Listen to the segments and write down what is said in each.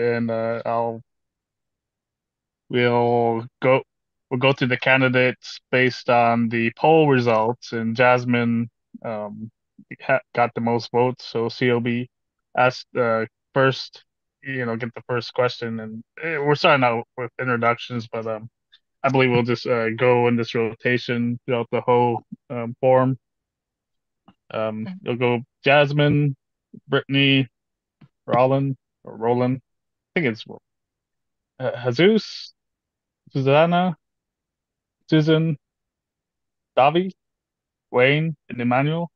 and we'll go we'll go through the candidates based on the poll results, and Jasmine got the most votes, so she'll be asked first. Get the first question, and we're starting out with introductions, but I believe we'll just go in this rotation throughout the whole forum. You'll go Jasmine, Brittany, Roland. I think it's Jesus, Susanna, Susan, Davi, Wayne, and Emmanuel.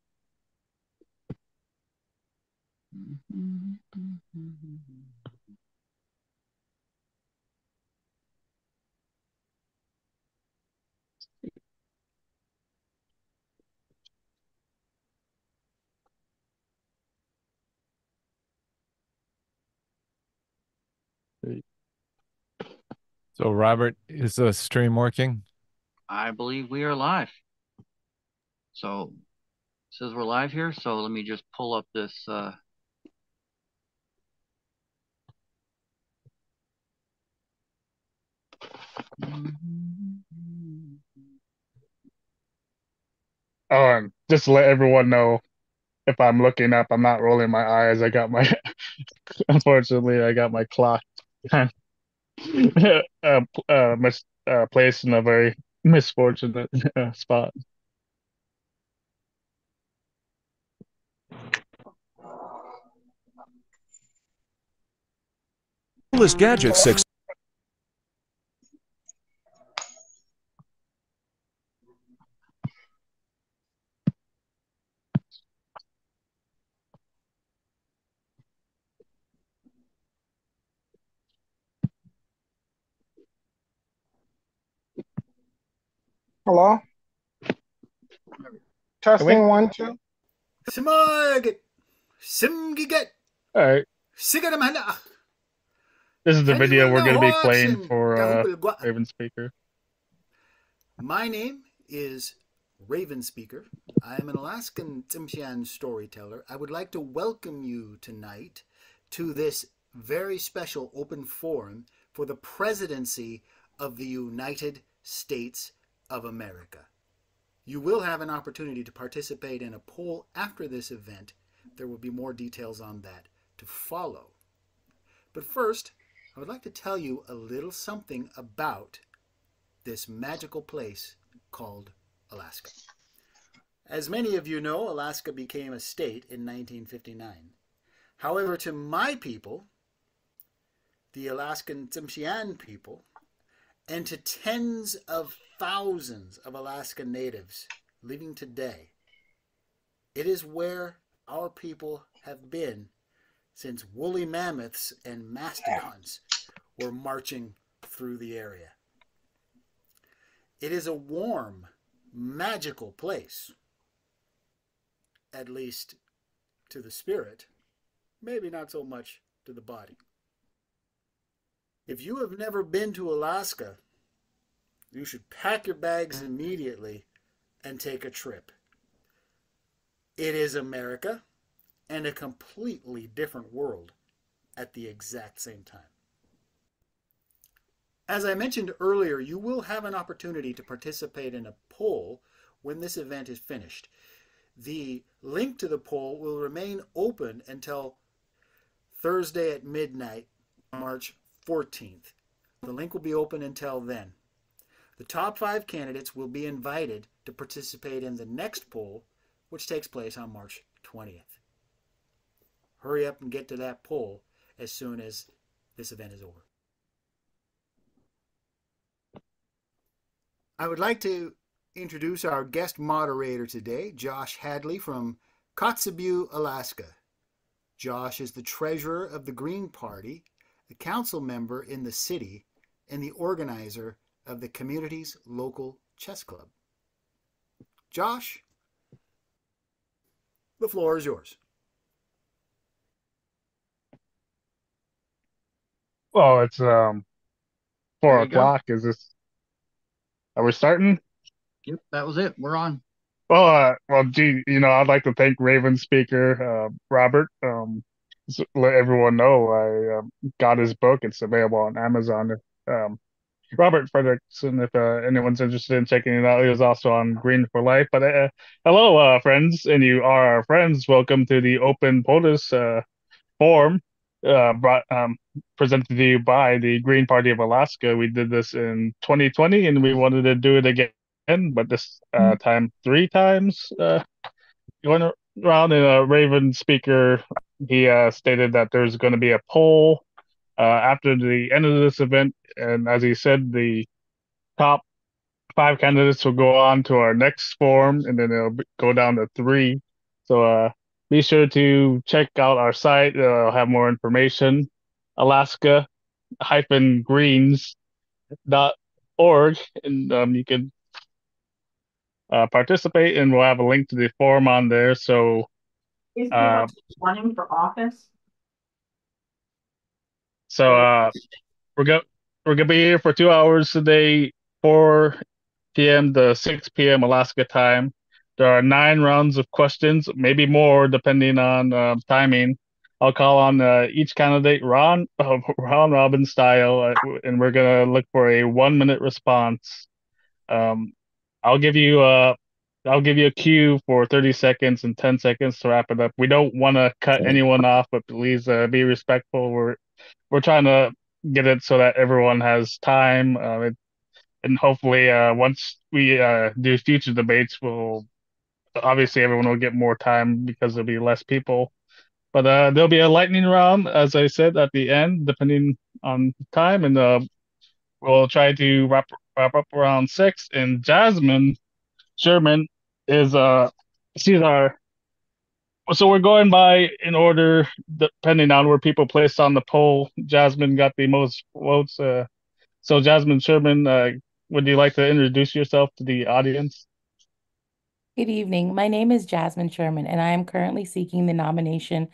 So, Robert, is the stream working? I believe we are live. So it says we're live here. So let me just pull up this. Oh, and just to let everyone know, if I'm looking up, I'm not rolling my eyes. Unfortunately, I got my clock placed in a very misfortunate spot. Coolest Gadget 6. Hello? Can we? Testing one, two. Simag! Simgiget! All right. Sigaramana! This is the video we're going to be playing Haniwal for Dahugulgwa. Raven Speaker. My name is Raven Speaker. I am an Alaskan Tsimshian storyteller. I would like to welcome you tonight to this very special open forum for the presidency of the United States of America. You will have an opportunity to participate in a poll after this event. There will be more details on that to follow. But first, I would like to tell you a little something about this magical place called Alaska. As many of you know, Alaska became a state in 1959. However, to my people, the Alaskan Tsimshian people, and to tens of thousands of Alaskan natives living today, it is where our people have been since woolly mammoths and mastodons were marching through the area. It is a warm, magical place, at least to the spirit, maybe not so much to the body. If you have never been to Alaska, you should pack your bags immediately and take a trip. It is America and a completely different world at the exact same time. As I mentioned earlier, you will have an opportunity to participate in a poll when this event is finished. The link to the poll will remain open until Thursday at midnight, March 14th. The link will be open until then. The top 5 candidates will be invited to participate in the next poll, which takes place on March 20th. Hurry up and get to that poll as soon as this event is over. I would like to introduce our guest moderator today, Josh Hadley from Kotzebue, Alaska. Josh is the treasurer of the Green Party, a council member in the city, and the organizer of the community's local chess club. Josh, the floor is yours. Well, it's 4 o'clock. Is this? Are we starting? Yep, that was it. We're on. Well, gee, I'd like to thank Raven Speaker, Robert. let everyone know I got his book. It's available on Amazon. Um, Robert Fredrickson, if anyone's interested in checking it out, he was also on Green for Life. But hello, friends, and you are our friends. Welcome to the Open POTUS forum, brought presented to you by the Green Party of Alaska. We did this in 2020, and we wanted to do it again, but this time 3 times. Going around in a Raven speaker, he stated that there's going to be a poll after the end of this event, and as he said, the top 5 candidates will go on to our next forum, and then it'll go down to 3. So be sure to check out our site. I'll have more information. Alaska-greens.org, and you can participate, and we'll have a link to the forum on there. So Is uh, running for office? so we're gonna be here for 2 hours today, 4 p.m. to 6 p.m. Alaska time. There are 9 rounds of questions, maybe more depending on timing. I'll call on each candidate round robin style, and we're gonna look for a 1 minute response. Um, I'll give you a cue for 30 seconds and 10 seconds to wrap it up. We don't want to cut anyone off, but please be respectful. We're trying to get it so that everyone has time. And hopefully, once we do future debates, we'll obviously everyone will get more time because there'll be less people. But there'll be a lightning round, as I said, at the end, depending on time, and we'll try to wrap up around 6. And Jasmine Sherman is she's our so we're going by in order depending on where people placed on the poll. Jasmine got the most votes. So Jasmine Sherman, would you like to introduce yourself to the audience? Good evening. My name is Jasmine Sherman, and I am currently seeking the nomination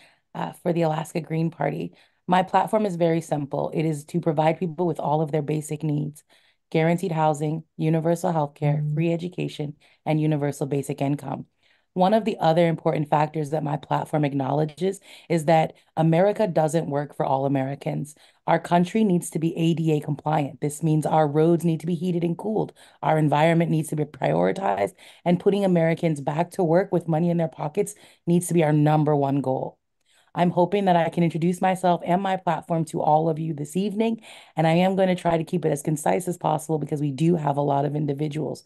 for the Alaska Green Party. My platform is very simple. It is to provide people with all of their basic needs: guaranteed housing, universal health care, free education, and universal basic income. One of the other important factors that my platform acknowledges is that America doesn't work for all Americans. Our country needs to be ADA compliant. This means our roads need to be heated and cooled. Our environment needs to be prioritized, and putting Americans back to work with money in their pockets needs to be our #1 goal. I'm hoping that I can introduce myself and my platform to all of you this evening, and I am going to try to keep it as concise as possible because we do have a lot of individuals.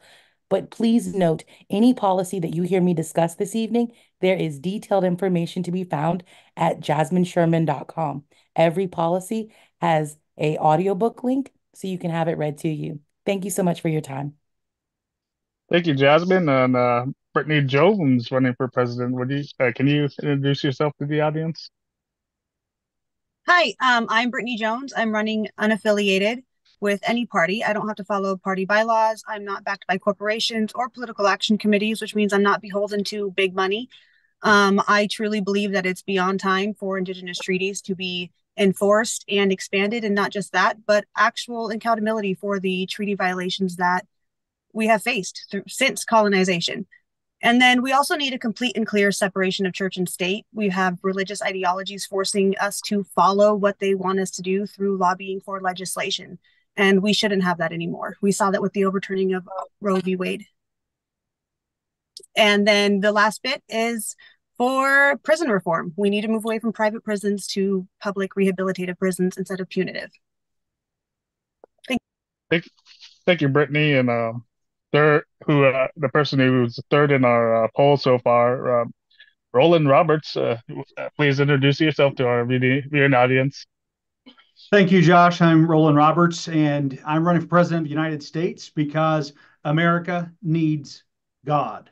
But please note, any policy that you hear me discuss this evening, there is detailed information to be found at jasminesherman.com. Every policy has a audiobook link, so you can have it read to you. Thank you so much for your time. Thank you, Jasmine. And Brittany Jones running for president. Would you can you introduce yourself to the audience? Hi, I'm Brittany Jones. I'm running unaffiliated with any party. I don't have to follow party bylaws. I'm not backed by corporations or political action committees, which means I'm not beholden to big money. I truly believe that it's beyond time for Indigenous treaties to be enforced and expanded, and not just that, but actual accountability for the treaty violations that we have faced since colonization. And then we also need a complete and clear separation of church and state. We have religious ideologies forcing us to follow what they want us to do through lobbying for legislation. And we shouldn't have that anymore. We saw that with the overturning of Roe v. Wade. And then the last bit is for prison reform. We need to move away from private prisons to public rehabilitative prisons instead of punitive. Thank you, Brittany. And the person who's third in our poll so far, Roland Roberts. Please introduce yourself to our viewing audience. Thank you, Josh. I'm Roland Roberts, and I'm running for president of the United States because America needs God.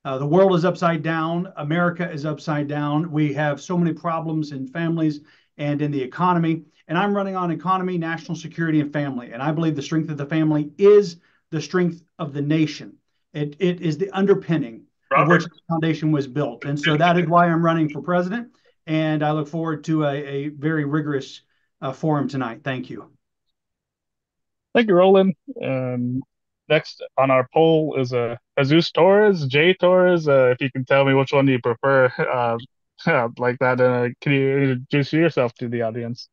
The world is upside down. America is upside down. We have so many problems in families and in the economy. And I'm running on economy, national security, and family. And I believe the strength of the family is the strength of the nation. It is the underpinning of which the foundation was built. And so that is why I'm running for president. And I look forward to a very rigorous forum tonight. Thank you. Thank you, Roland. Next on our poll is Jesus Torres, J Torres. If you can tell me which one you prefer, like that. Can you introduce yourself to the audience?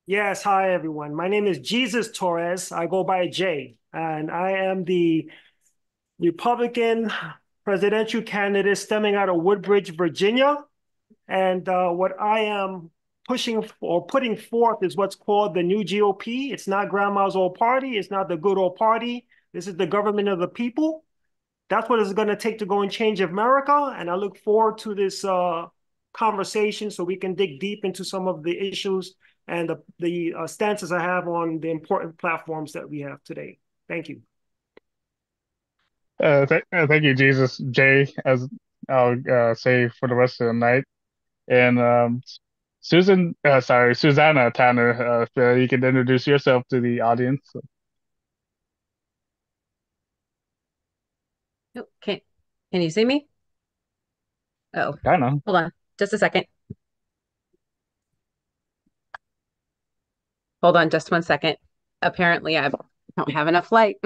Yes, hi everyone. My name is Jesus Torres. I go by Jay, and I am the Republican presidential candidate stemming out of Woodbridge, Virginia. And what I am pushing or putting forth is what's called the new GOP. It's not grandma's old party. It's not the good old party. This is the government of the people. That's what it's going to take to go and change America. And I look forward to this conversation so we can dig deep into some of the issues and the stances I have on the important platforms that we have today. Thank you. Thank you, Jesus. Jay, as I'll say for the rest of the night. And Susanna Tanner, if you could introduce yourself to the audience. Oh, can you see me? Oh, I know. hold on just a second. Hold on just 1 second. Apparently, I don't have enough light.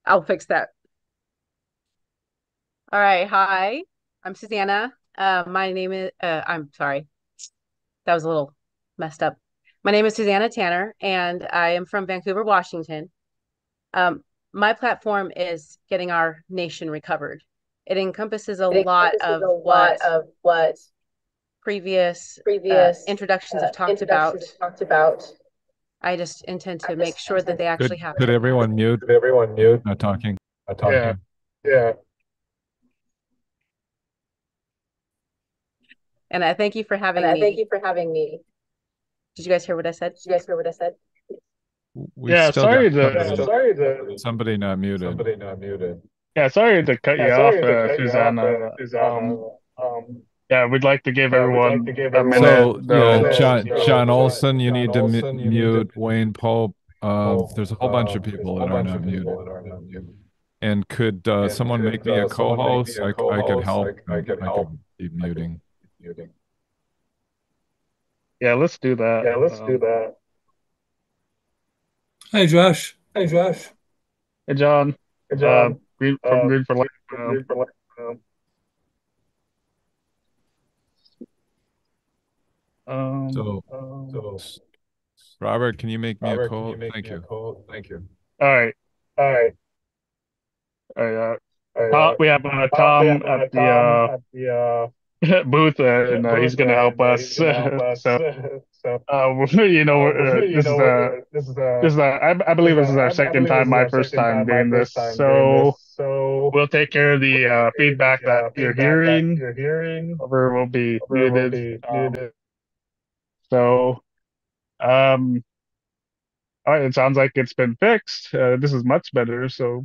I'll fix that. All right. Hi, I'm Susanna. My name is, I'm sorry. That was a little messed up. My name is Susanna Tanner, and I am from Vancouver, Washington. My platform is getting our nation recovered. It encompasses a lot of what previous introductions have talked about. I just intend to make sure that they actually Could happen. everyone mute? Not talking. Yeah. And I thank you for having me. Did you guys hear what I said? We Yeah, still got somebody not muted. Yeah, sorry to cut you off, Susanna. Yeah, we'd like to give everyone a minute. So yeah, though. Sean Olson, you need to mute Wayne Pope. There's a whole bunch of people that are not muted. And could someone make me a co-host? I could help. I could be muting. Yeah, let's do that. Hey, Josh. Hey, John. From Green for Life. So, Robert, can you make me a co-host? Thank you. All right. We have Tom at the booth, and he's going to help us. I believe this is our second time, my first time doing this. So we'll take care of the feedback that you're hearing. Over will be muted. So, all right, it sounds like it's been fixed. This is much better. So,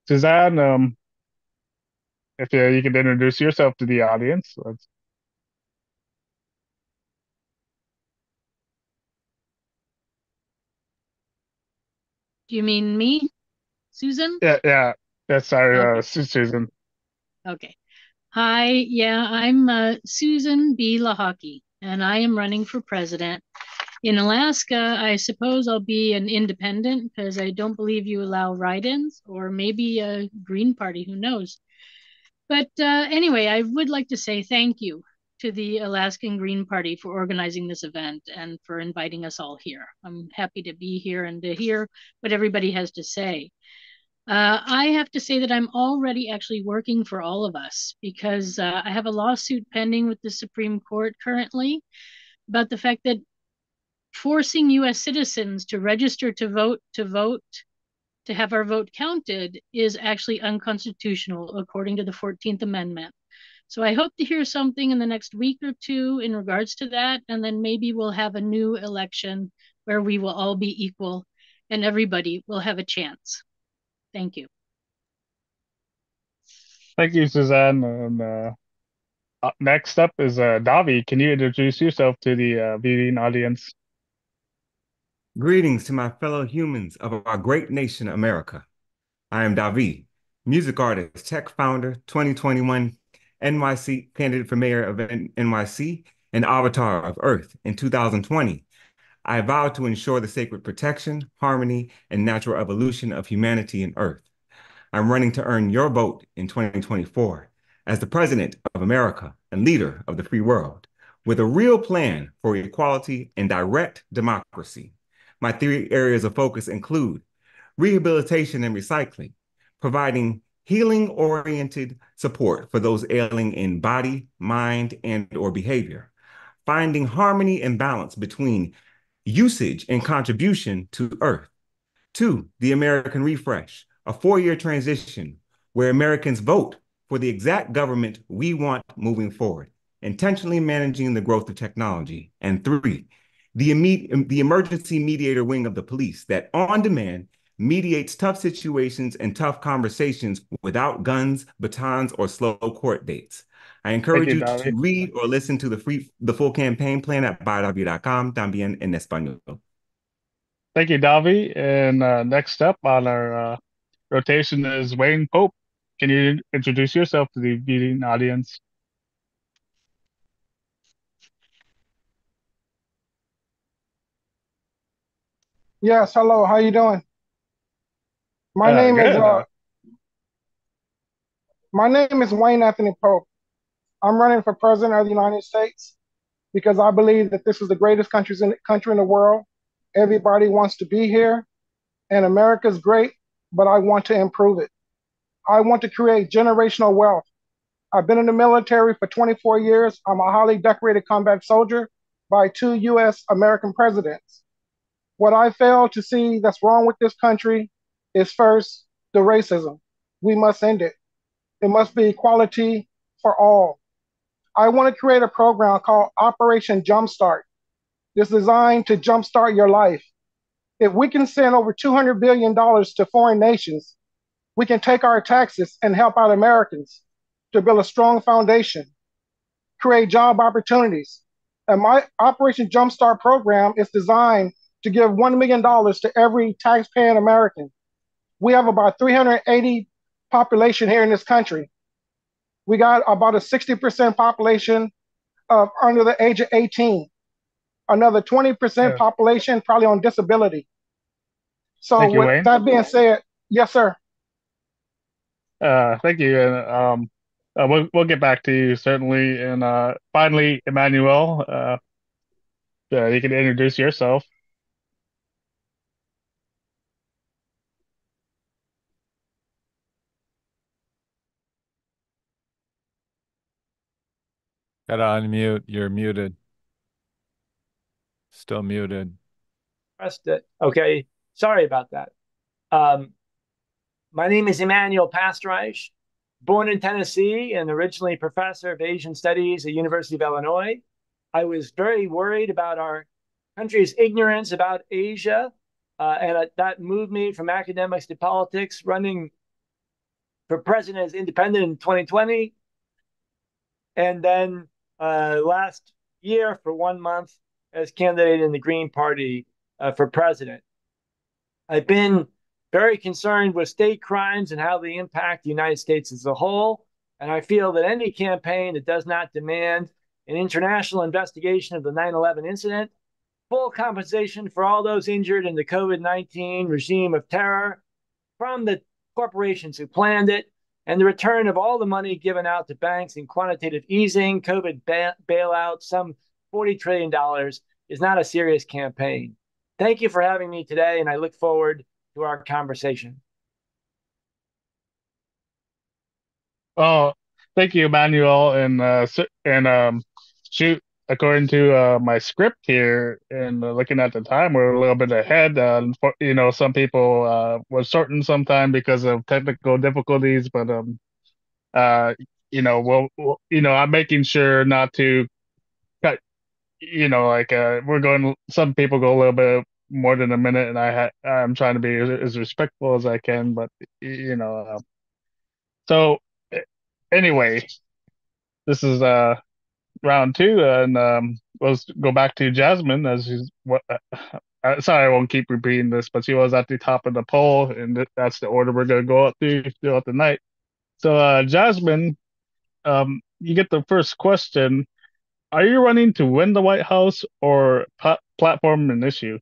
Suzanne, if you could introduce yourself to the audience. Do you mean me, Susan? Yeah. Sorry, Okay. Susan. Okay. Hi, yeah, I'm Susan B. Lahaki, and I am running for president. In Alaska, I suppose I'll be an independent because I don't believe you allow write-ins, or maybe a Green Party, who knows. But anyway, I would like to say thank you to the Alaskan Green Party for organizing this event and for inviting us all here. I'm happy to be here and to hear what everybody has to say. I have to say that I'm already actually working for all of us because I have a lawsuit pending with the Supreme Court currently about the fact that forcing US citizens to register to vote, to have our vote counted is actually unconstitutional according to the 14th Amendment. So I hope to hear something in the next week or two in regards to that, and then maybe we'll have a new election where we will all be equal and everybody will have a chance. Thank you. Thank you, Suzanne. And next up is Davi. Can you introduce yourself to the viewing audience? Greetings to my fellow humans of our great nation, America. I am Davi, music artist, tech founder, 2021 NYC candidate for mayor of NYC, and avatar of Earth in 2020. I vowed to ensure the sacred protection, harmony, and natural evolution of humanity and Earth. I'm running to earn your vote in 2024. as the President of America and leader of the free world, with a real plan for equality and direct democracy. My 3 areas of focus include rehabilitation and recycling, providing healing-oriented support for those ailing in body, mind, and/or behavior, finding harmony and balance between usage and contribution to Earth. 2, the American refresh, a 4-year transition where Americans vote for the exact government we want moving forward, intentionally managing the growth of technology. And 3, the emergency mediator wing of the police that on demand mediates tough situations and tough conversations without guns, batons, or slow court dates. I Thank encourage you, you Davi. to read or listen to the full campaign plan at badavi.com, también en español. Thank you, Davi. And next up on our rotation is Wayne Pope. Can you introduce yourself to the viewing audience? Yes, hello. How you doing? My name is Good. my name is Wayne Anthony Pope. I'm running for president of the United States because I believe that this is the greatest country in the world. Everybody wants to be here, and America's great, but I want to improve it. I want to create generational wealth. I've been in the military for 24 years. I'm a highly decorated combat soldier by 2 U.S. American presidents. What I fail to see that's wrong with this country is first, the racism. We must end it. It must be equality for all. I want to create a program called Operation Jumpstart. It's designed to jumpstart your life. If we can send over $200 billion to foreign nations, we can take our taxes and help out Americans to build a strong foundation, create job opportunities. And my Operation Jumpstart program is designed to give $1 million to every taxpaying American. We have about 380 population here in this country. We got about a 60% population of under the age of 18. Another 20% population probably on disability. So Thank you, with Wayne. that being said, yes, sir. Thank you. And we'll get back to you certainly. And finally, Emmanuel, you can introduce yourself. Gotta unmute. You're muted. Still muted. Pressed it. Okay. Sorry about that. My name is Emmanuel Pastereich, born in Tennessee and originally professor of Asian Studies at University of Illinois. I was very worried about our country's ignorance about Asia, and that moved me from academics to politics, running for president as independent in 2020. And then last year for 1 month as candidate in the Green Party for president. I've been very concerned with state crimes and how they impact the United States as a whole. And I feel that any campaign that does not demand an international investigation of the 9/11 incident, full compensation for all those injured in the COVID-19 regime of terror from the corporations who planned it, and the return of all the money given out to banks in quantitative easing, COVID bailout, some $40 trillion, is not a serious campaign. Thank you for having me today, and I look forward to our conversation. Oh, thank you, Emmanuel. Shoot, according to my script here and looking at the time, we're a little bit ahead. Some people were shortened sometime because of technical difficulties, but uh, I'm making sure not to cut. We're going. Some people go a little bit more than a minute, and I'm trying to be as respectful as I can. But you know, so anyway, this is round two, and let's go back to Jasmine as she's what. Sorry, I won't keep repeating this, but she was at the top of the poll, and that's the order we're gonna go up through throughout the night. So, Jasmine, you get the first question. Are you running to win the White House or platform an issue?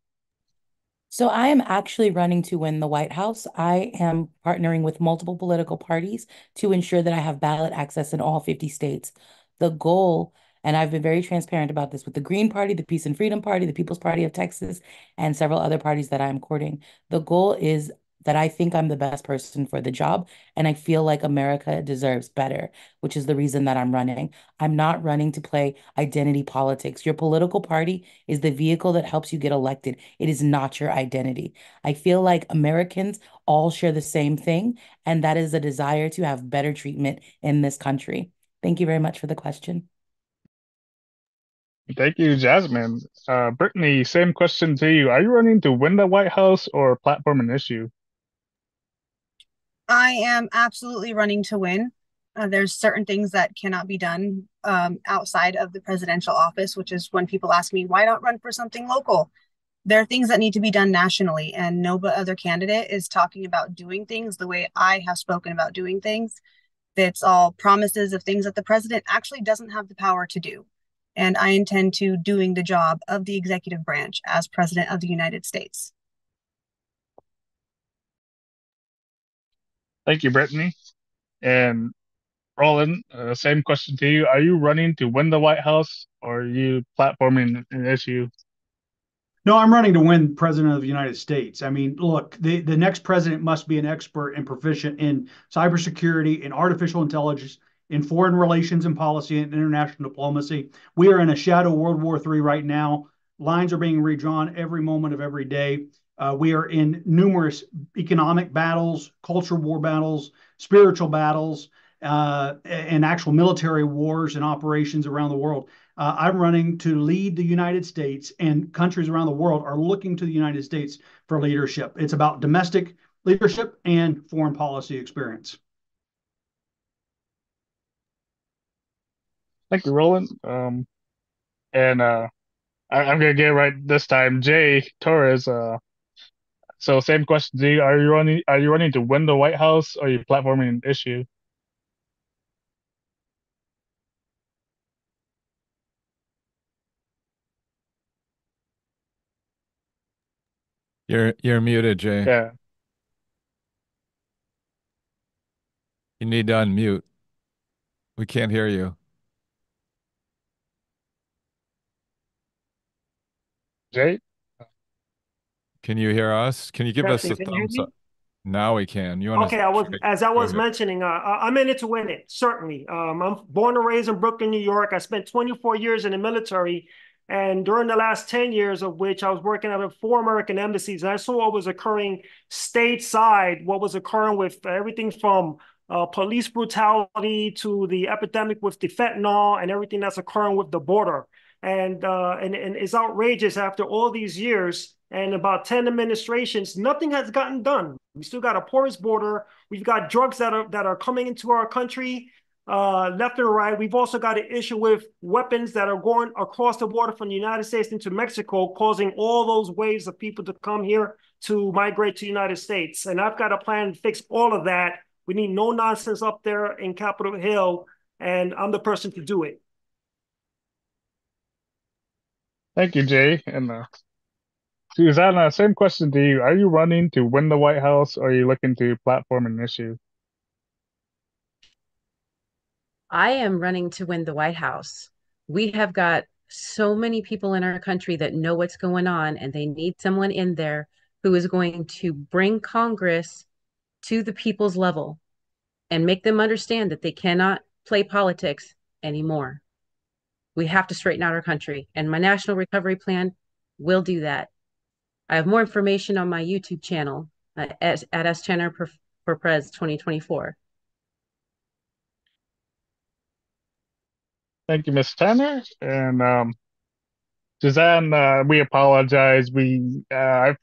So I am actually running to win the White House. I am partnering with multiple political parties to ensure that I have ballot access in all 50 states. The goal, and I've been very transparent about this with the Green Party, the Peace and Freedom Party, the People's Party of Texas, and several other parties that I'm courting. The goal is that I think I'm the best person for the job, and I feel like America deserves better, which is the reason that I'm running. I'm not running to play identity politics. Your political party is the vehicle that helps you get elected. It is not your identity. I feel like Americans all share the same thing, and that is a desire to have better treatment in this country. Thank you very much for the question. Thank you, Jasmine. Brittany, same question to you. Are you running to win the White House or platform an issue? I am absolutely running to win. There's certain things that cannot be done outside of the presidential office, which is when people ask me, why not run for something local? There are things that need to be done nationally, and no other candidate is talking about doing things the way I have spoken about doing things. It's all promises of things that the president actually doesn't have the power to do. And I intend to doing the job of the executive branch as president of the United States. Thank you, Brittany. And Roland, same question to you. Are you running to win the White House or are you platforming an issue? No, I'm running to win president of the United States. I mean, look, the next president must be an expert and proficient in cybersecurity, in artificial intelligence, in foreign relations and policy, and international diplomacy. We are in a shadow World War III right now. Lines are being redrawn every moment of every day. We are in numerous economic battles, culture war battles, spiritual battles, and actual military wars and operations around the world. I'm running to lead the United States, and countries around the world are looking to the United States for leadership. It's about domestic leadership and foreign policy experience. Thank you, Roland. And I'm gonna get right this time. Jay Torres. So same question to you. Are you running to win the White House or are you platforming an issue? You're muted, Jay. Yeah. You need to unmute. We can't hear you. Jay? Can you hear us? Can you give us Testing, a can you hear thumbs me? up? Now we can. You want Okay, to as I go was ahead. mentioning, I'm in it to win it, certainly. I'm born and raised in Brooklyn, New York. I spent 24 years in the military, and during the last 10 years of which I was working at 4 American embassies, and I saw what was occurring stateside, what was occurring with everything from police brutality to the epidemic with the fentanyl and everything that's occurring with the border. And it's outrageous after all these years and about 10 administrations, nothing has gotten done. We still got a porous border. We've got drugs that are coming into our country left and right. We've also got an issue with weapons that are going across the border from the United States into Mexico, causing all those waves of people to come here to migrate to the United States. And I've got a plan to fix all of that. We need no nonsense up there in Capitol Hill, and I'm the person to do it. Thank you, Jay. And Susanna, same question to you. Are you running to win the White House or are you looking to platform an issue? I am running to win the White House. We have got so many people in our country that know what's going on, and they need someone in there who is going to bring Congress to the people's level and make them understand that they cannot play politics anymore. We have to straighten out our country, and my national recovery plan will do that. I have more information on my YouTube channel at S Tanner for Pres 2024. Thank you, Ms. Tanner. And Suzanne, we apologize. I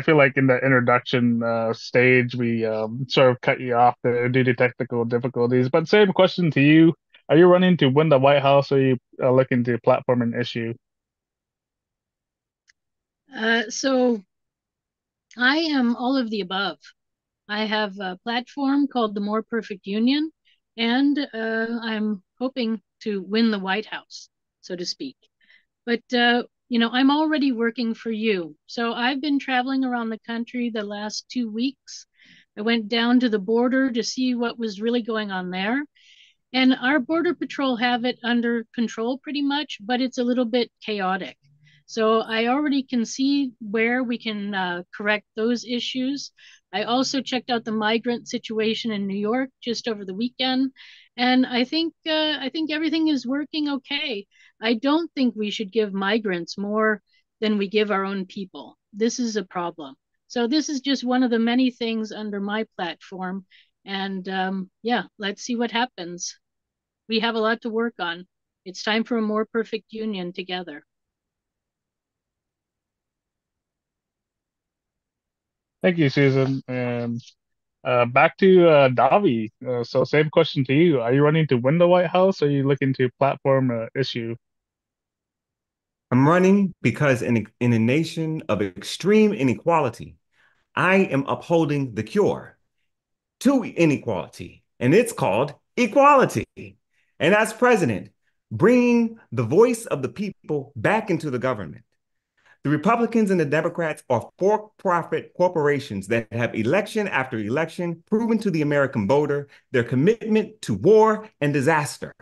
feel like in the introduction stage, we sort of cut you off there due to technical difficulties. But same question to you. Are you running to win the White House or are you looking to platform an issue? So I am all of the above. I have a platform called the More Perfect Union, and I'm hoping to win the White House, so to speak. But I'm already working for you. So I've been traveling around the country the last 2 weeks. I went down to the border to see what was really going on there. And our Border Patrol have it under control pretty much, but it's a little bit chaotic. So I already can see where we can correct those issues. I also checked out the migrant situation in New York just over the weekend, and I think everything is working okay. I don't think we should give migrants more than we give our own people. This is a problem. So this is just one of the many things under my platform, and yeah, let's see what happens. We have a lot to work on. It's time for a more perfect union together. Thank you, Susan. And back to Davi. So same question to you. Are you running to win the White House, or are you looking to platform an issue? I'm running because in a nation of extreme inequality, I am upholding the cure to inequality, and it's called equality. And as president, bringing the voice of the people back into the government. The Republicans and the Democrats are for-profit corporations that have election after election proven to the American voter their commitment to war and disaster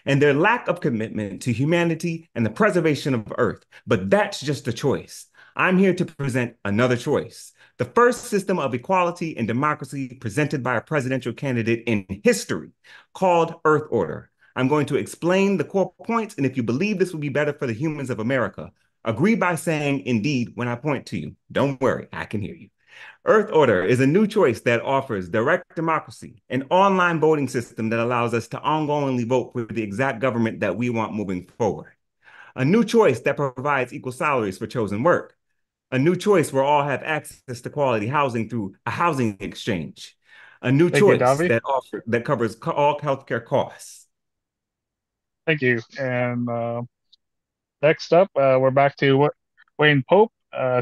and their lack of commitment to humanity and the preservation of Earth. But that's just a choice. I'm here to present another choice. The first system of equality and democracy presented by a presidential candidate in history, called Earth Order. I'm going to explain the core points, and if you believe this will be better for the humans of America, agree by saying indeed when I point to you. Don't worry, I can hear you. Earth Order is a new choice that offers direct democracy, an online voting system that allows us to ongoingly vote for the exact government that we want moving forward. A new choice that provides equal salaries for chosen work. A new choice where all have access to quality housing through a housing exchange. A new Thank you, choice Davi. that covers all healthcare costs. Thank you. And next up, we're back to Wayne Pope.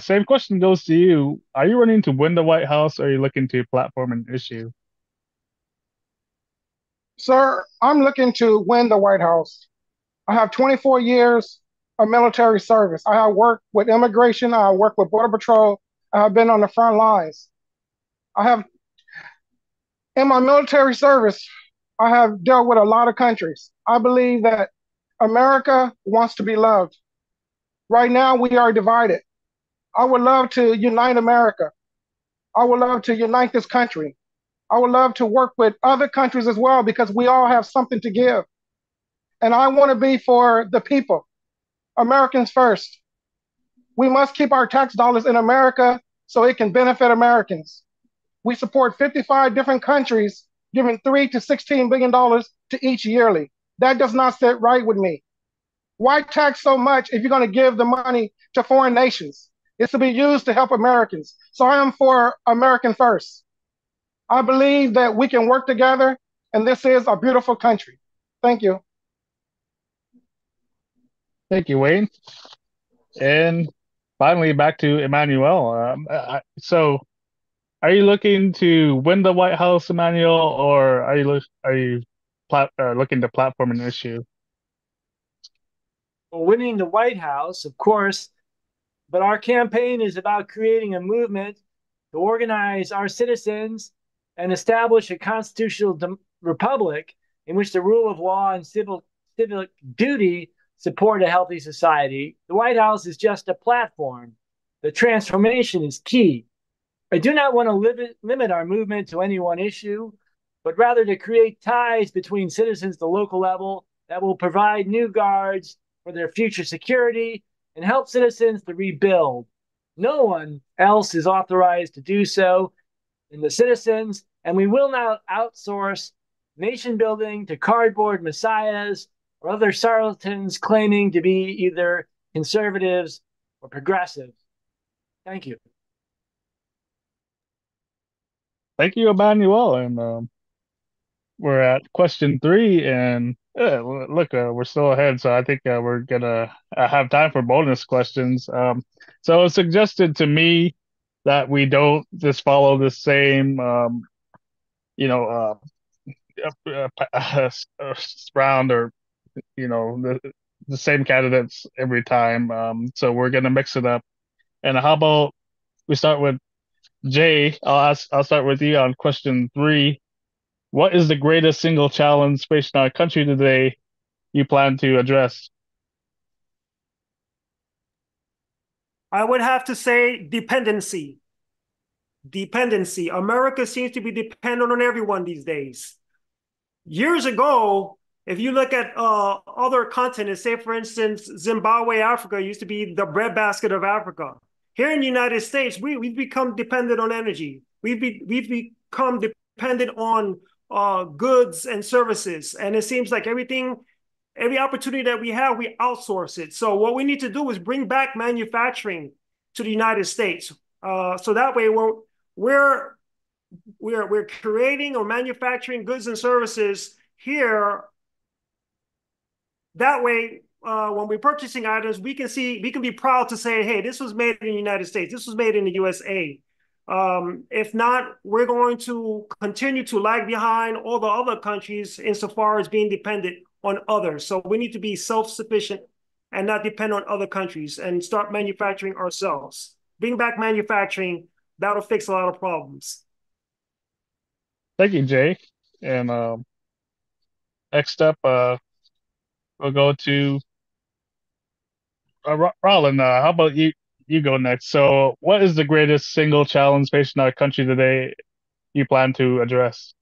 Same question goes to you. Are you running to win the White House, or are you looking to platform an issue? Sir, I'm looking to win the White House. I have 24 years of military service. I have worked with immigration. I have worked with Border Patrol. I have been on the front lines. I have, in my military service, I have dealt with a lot of countries. I believe that America wants to be loved. Right now, we are divided. I would love to unite America. I would love to unite this country. I would love to work with other countries as well because we all have something to give. And I want to be for the people, Americans first. We must keep our tax dollars in America so it can benefit Americans. We support 55 different countries, giving $3 to $16 billion to each yearly. That does not sit right with me. Why tax so much if you're going to give the money to foreign nations? It's to be used to help Americans. So I am for American first. I believe that we can work together, and this is a beautiful country. Thank you. Thank you, Wayne. And finally, back to Emmanuel. So, are you looking to win the White House, Emmanuel, or are you looking to platform an issue? Well, winning the White House, of course, but our campaign is about creating a movement to organize our citizens and establish a constitutional republic in which the rule of law and civic duty support a healthy society. The White House is just a platform. The transformation is key. I do not want to limit our movement to any one issue, but rather to create ties between citizens at the local level that will provide new guards for their future security and help citizens to rebuild. No one else is authorized to do so in the citizens, and we will not outsource nation building to cardboard messiahs or other charlatans claiming to be either conservatives or progressives. Thank you. Thank you, Emmanuel. And we're at question 3, and look, we're still ahead, so I think we're gonna have time for bonus questions. So it's suggested to me that we don't just follow the same, you know, round, or the the same candidates every time. So we're gonna mix it up. And how about we start with Jay? I'll start with you on question 3. What is the greatest single challenge facing our country today you plan to address? I would have to say dependency. Dependency. America seems to be dependent on everyone these days. Years ago, if you look at other continents, say for instance, Zimbabwe, Africa used to be the breadbasket of Africa. Here in the United States, we've become dependent on energy. We've become dependent on goods and services. And it seems like every opportunity that we have, we outsource it. So what we need to do is bring back manufacturing to the United States. So that way we're creating or manufacturing goods and services here. That way, when we're purchasing items, we can be proud to say, hey, this was made in the United States. This was made in the USA. If not, we're going to continue to lag behind all the other countries insofar as being dependent on others. So we need to be self-sufficient and not depend on other countries and start manufacturing ourselves. Bring back manufacturing, that'll fix a lot of problems. Thank you, Jay. And next up, we'll go to Roland. How about you? You go next. So, what is the greatest single challenge facing our country today you plan to address?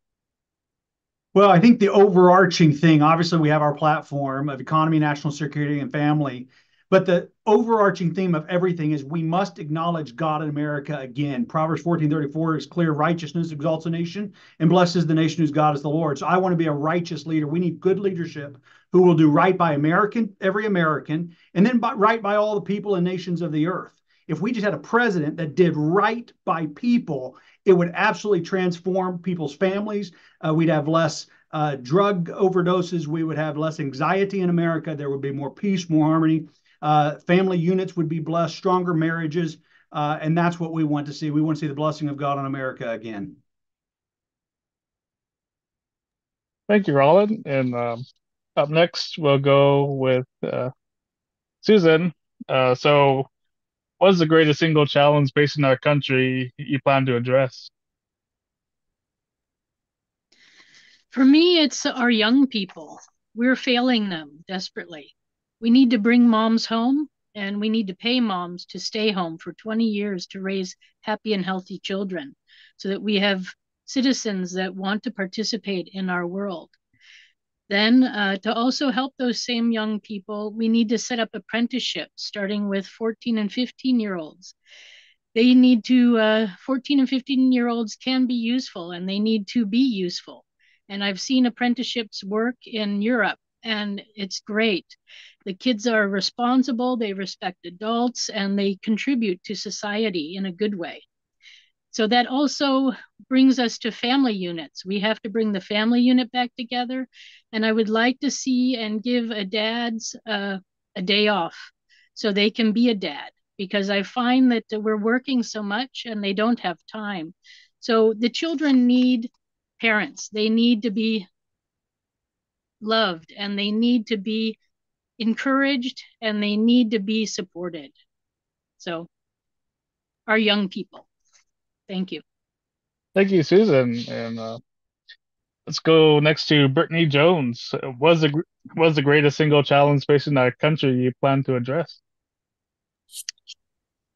Well, I think the overarching thing, obviously, we have our platform of economy, national security, and family. But the overarching theme of everything is we must acknowledge God in America again. Proverbs 14:34 is clear: righteousness exalts a nation, and blessed is the nation whose God is the Lord. So I want to be a righteous leader. We need good leadership who will do right by every American, and then right by all the people and nations of the earth. If we just had a president that did right by people, it would absolutely transform people's families. We'd have less drug overdoses. We would have less anxiety in America. There would be more peace, more harmony. Family units would be blessed, stronger marriages. And that's what we want to see. We want to see the blessing of God on America again. Thank you, Roland. And up next, we'll go with Susan. So, what's the greatest single challenge facing our country you plan to address? For me, it's our young people. We're failing them desperately. We need to bring moms home, and we need to pay moms to stay home for 20 years to raise happy and healthy children so that we have citizens that want to participate in our world. Then, to also help those same young people, we need to set up apprenticeships, starting with 14 and 15-year-olds. They need to, 14 and 15-year-olds can be useful, and they need to be useful. And I've seen apprenticeships work in Europe, and it's great. The kids are responsible, they respect adults, and they contribute to society in a good way. So that also brings us to family units. We have to bring the family unit back together. And I would like to see and give a dad's a day off so they can be a dad, because I find that we're working so much and they don't have time. So the children need parents. They need to be loved, and they need to be encouraged, and they need to be supported. So our young people. Thank you. Thank you, Susan. And let's go next to Brittany Jones. What's the greatest single challenge facing our country you plan to address?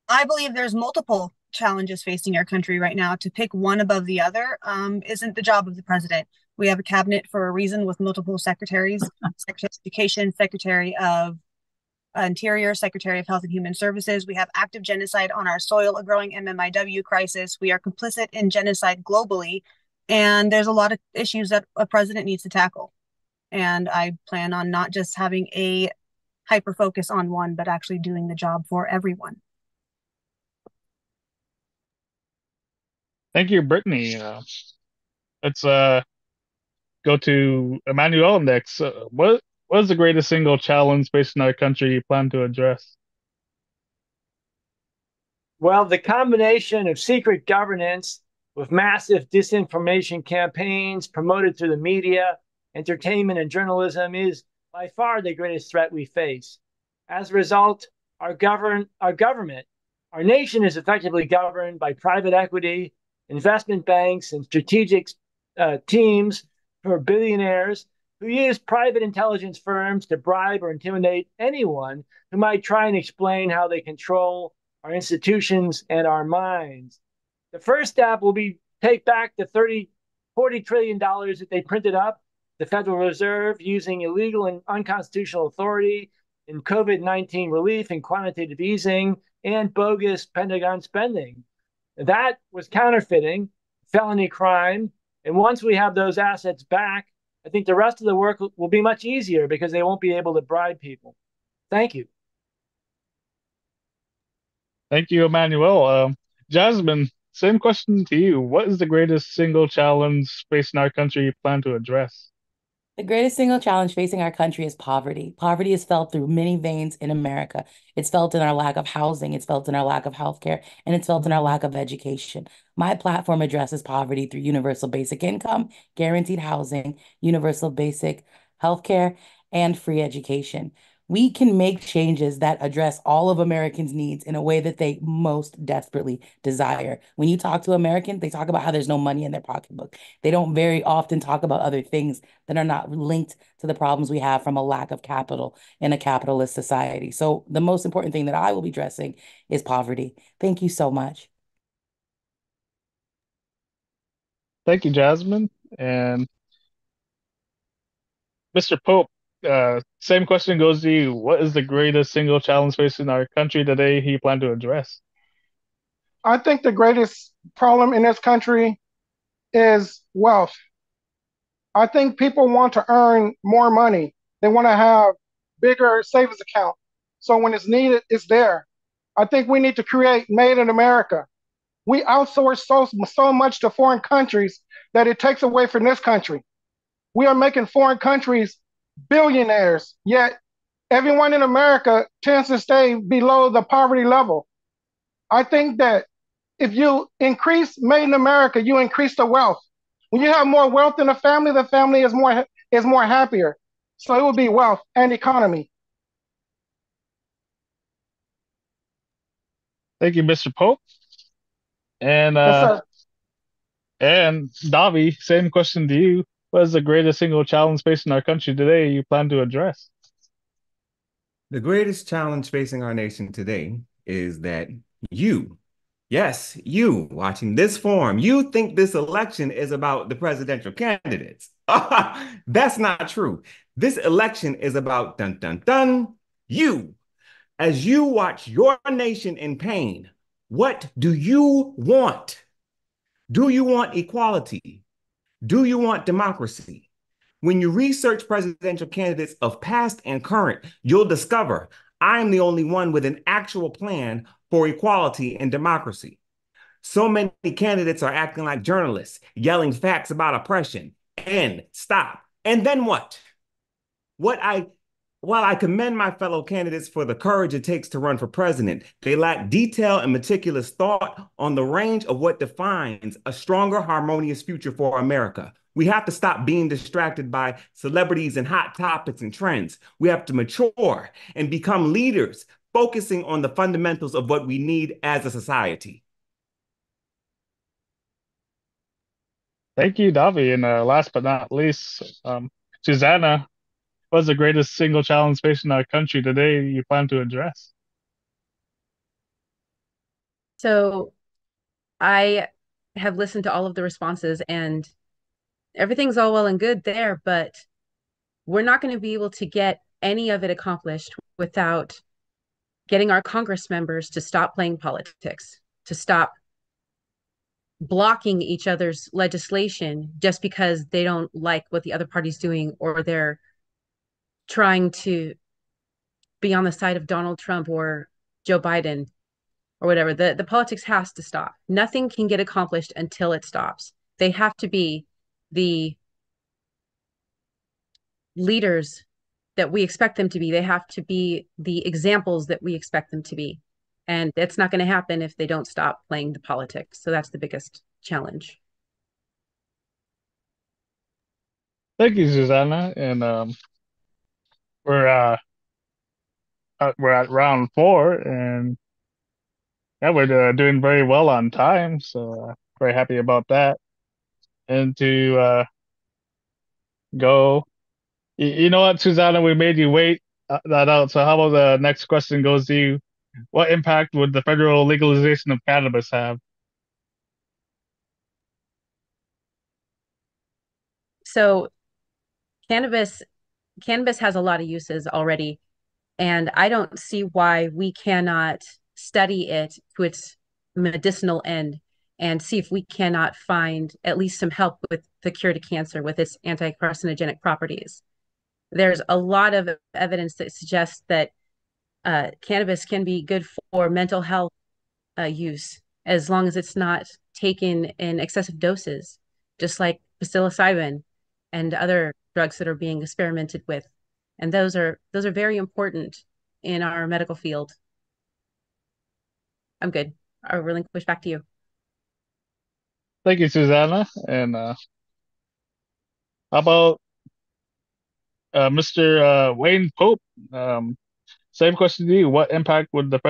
I believe there's multiple challenges facing our country right now. To pick one above the other isn't the job of the president. We have a cabinet for a reason with multiple secretaries: Secretary of Education, Secretary of Interior, Secretary of Health and Human Services. We have active genocide on our soil, a growing MMIW crisis. We are complicit in genocide globally, and there's a lot of issues that a president needs to tackle. And I plan on not just having a hyper focus on one, but actually doing the job for everyone. Thank you, Brittany. Let's go to Emmanuel next. What is the greatest single challenge facing our country you plan to address? Well, the combination of secret governance with massive disinformation campaigns promoted through the media, entertainment, and journalism is by far the greatest threat we face. As a result, our government, our nation is effectively governed by private equity, investment banks, and strategic teams who are billionaires who use private intelligence firms to bribe or intimidate anyone who might try and explain how they control our institutions and our minds. The first step will be take back the $40 trillion that they printed up, the Federal Reserve using illegal and unconstitutional authority in COVID-19 relief and quantitative easing and bogus Pentagon spending. That was counterfeiting, felony crime. And once we have those assets back, I think the rest of the work will be much easier because they won't be able to bribe people. Thank you. Thank you, Emmanuel. Jasmine, same question to you. What is the greatest single challenge facing our country you plan to address? The greatest single challenge facing our country is poverty. Poverty is felt through many veins in America. It's felt in our lack of housing, it's felt in our lack of healthcare, and it's felt in our lack of education. My platform addresses poverty through universal basic income, guaranteed housing, universal basic healthcare, and free education. We can make changes that address all of Americans' needs in a way that they most desperately desire. When you talk to Americans, they talk about how there's no money in their pocketbook. They don't very often talk about other things that are not linked to the problems we have from a lack of capital in a capitalist society. So the most important thing that I will be addressing is poverty. Thank you so much. Thank you, Jasmine. And Mr. Pope, same question goes to you. What is the greatest single challenge facing our country today you plan to address? I think the greatest problem in this country is wealth. I think people want to earn more money. They want to have bigger savings account. So when it's needed, it's there. I think we need to create Made in America. We outsource so much to foreign countries that it takes away from this country. We are making foreign countries billionaires, yet everyone in America tends to stay below the poverty level. I think that if you increase Made in America, you increase the wealth. When you have more wealth in the family is more happier. So it would be wealth and economy. Thank you, Mr. Pope. And Yes, sir. and Davi, same question to you. What is the greatest single challenge facing our country today you plan to address? The greatest challenge facing our nation today is that you, yes, you watching this forum, you think this election is about the presidential candidates. That's not true. This election is about dun dun dun, you. As you watch your nation in pain, what do you want? Do you want equality? Do you want democracy? When you research presidential candidates of past and current, you'll discover I'm the only one with an actual plan for equality and democracy. So many candidates are acting like journalists, yelling facts about oppression. And stop. And then what? While I commend my fellow candidates for the courage it takes to run for president, they lack detail and meticulous thought on the range of what defines a stronger, harmonious future for America. We have to stop being distracted by celebrities and hot topics and trends. We have to mature and become leaders, focusing on the fundamentals of what we need as a society. Thank you, Davi. And last but not least, Susanna, what's the greatest single challenge facing our country today you plan to address? So I have listened to all of the responses and everything's all well and good there, but we're not going to be able to get any of it accomplished without getting our Congress members to stop playing politics, to stop blocking each other's legislation just because they don't like what the other party's doing or they're trying to be on the side of Donald Trump or Joe Biden or whatever. The politics has to stop. Nothing can get accomplished until it stops. They have to be the leaders that we expect them to be. They have to be the examples that we expect them to be. And it's not going to happen if they don't stop playing the politics. So that's the biggest challenge. Thank you, Susanna. And we're at round four, and yeah, we're doing very well on time, so very happy about that. And to go, you know what, Susanna, we made you wait that out. So how about the next question goes to you? What impact would the federal legalization of cannabis have? So cannabis cannabis has a lot of uses already, and I don't see why we cannot study it to its medicinal end and see if we cannot find at least some help with the cure to cancer with its anti-carcinogenic properties. There's a lot of evidence that suggests that cannabis can be good for mental health use as long as it's not taken in excessive doses, just like psilocybin and other drugs that are being experimented with. And those are very important in our medical field. I'm good. I'll relinquish back to you. Thank you, Susanna. And how about Mr. Wayne Pope? Um, Same question to you. What impact would the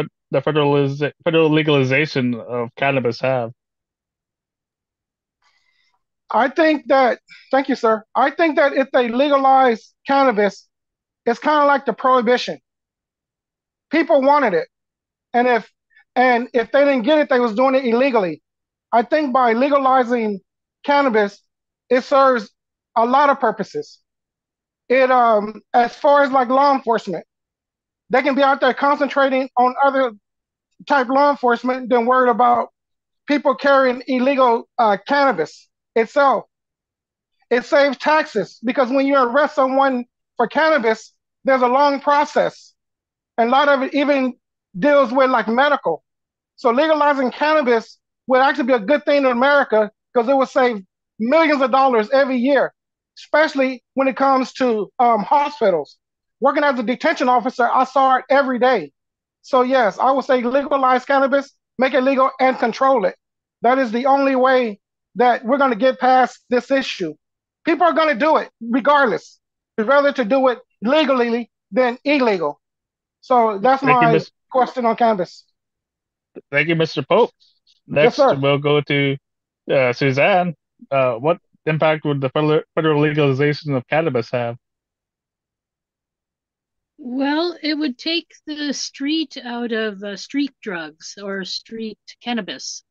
federal legalization of cannabis have? I think that, thank you, sir. I think that if they legalize cannabis, it's kind of like the prohibition. People wanted it. And if they didn't get it, they was doing it illegally. I think by legalizing cannabis, it serves a lot of purposes. It as far as like law enforcement, they can be out there concentrating on other type law enforcement than worried about people carrying illegal cannabis itself. It saves taxes because when you arrest someone for cannabis, there's a long process. And a lot of it even deals with like medical. So legalizing cannabis would actually be a good thing in America because it would save millions of dollars every year, especially when it comes to hospitals. Working as a detention officer, I saw it every day. So yes, I would say legalize cannabis, make it legal, and control it. That is the only way that we're going to get past this issue. People are going to do it regardless. It's rather to do it legally than illegal. So that's Thank you, my Miss. question on cannabis. Thank you, Mr. Pope. Yes, Next, sir. we'll go to Suzanne. What impact would the federal legalization of cannabis have? Well, it would take the street out of street drugs or street cannabis.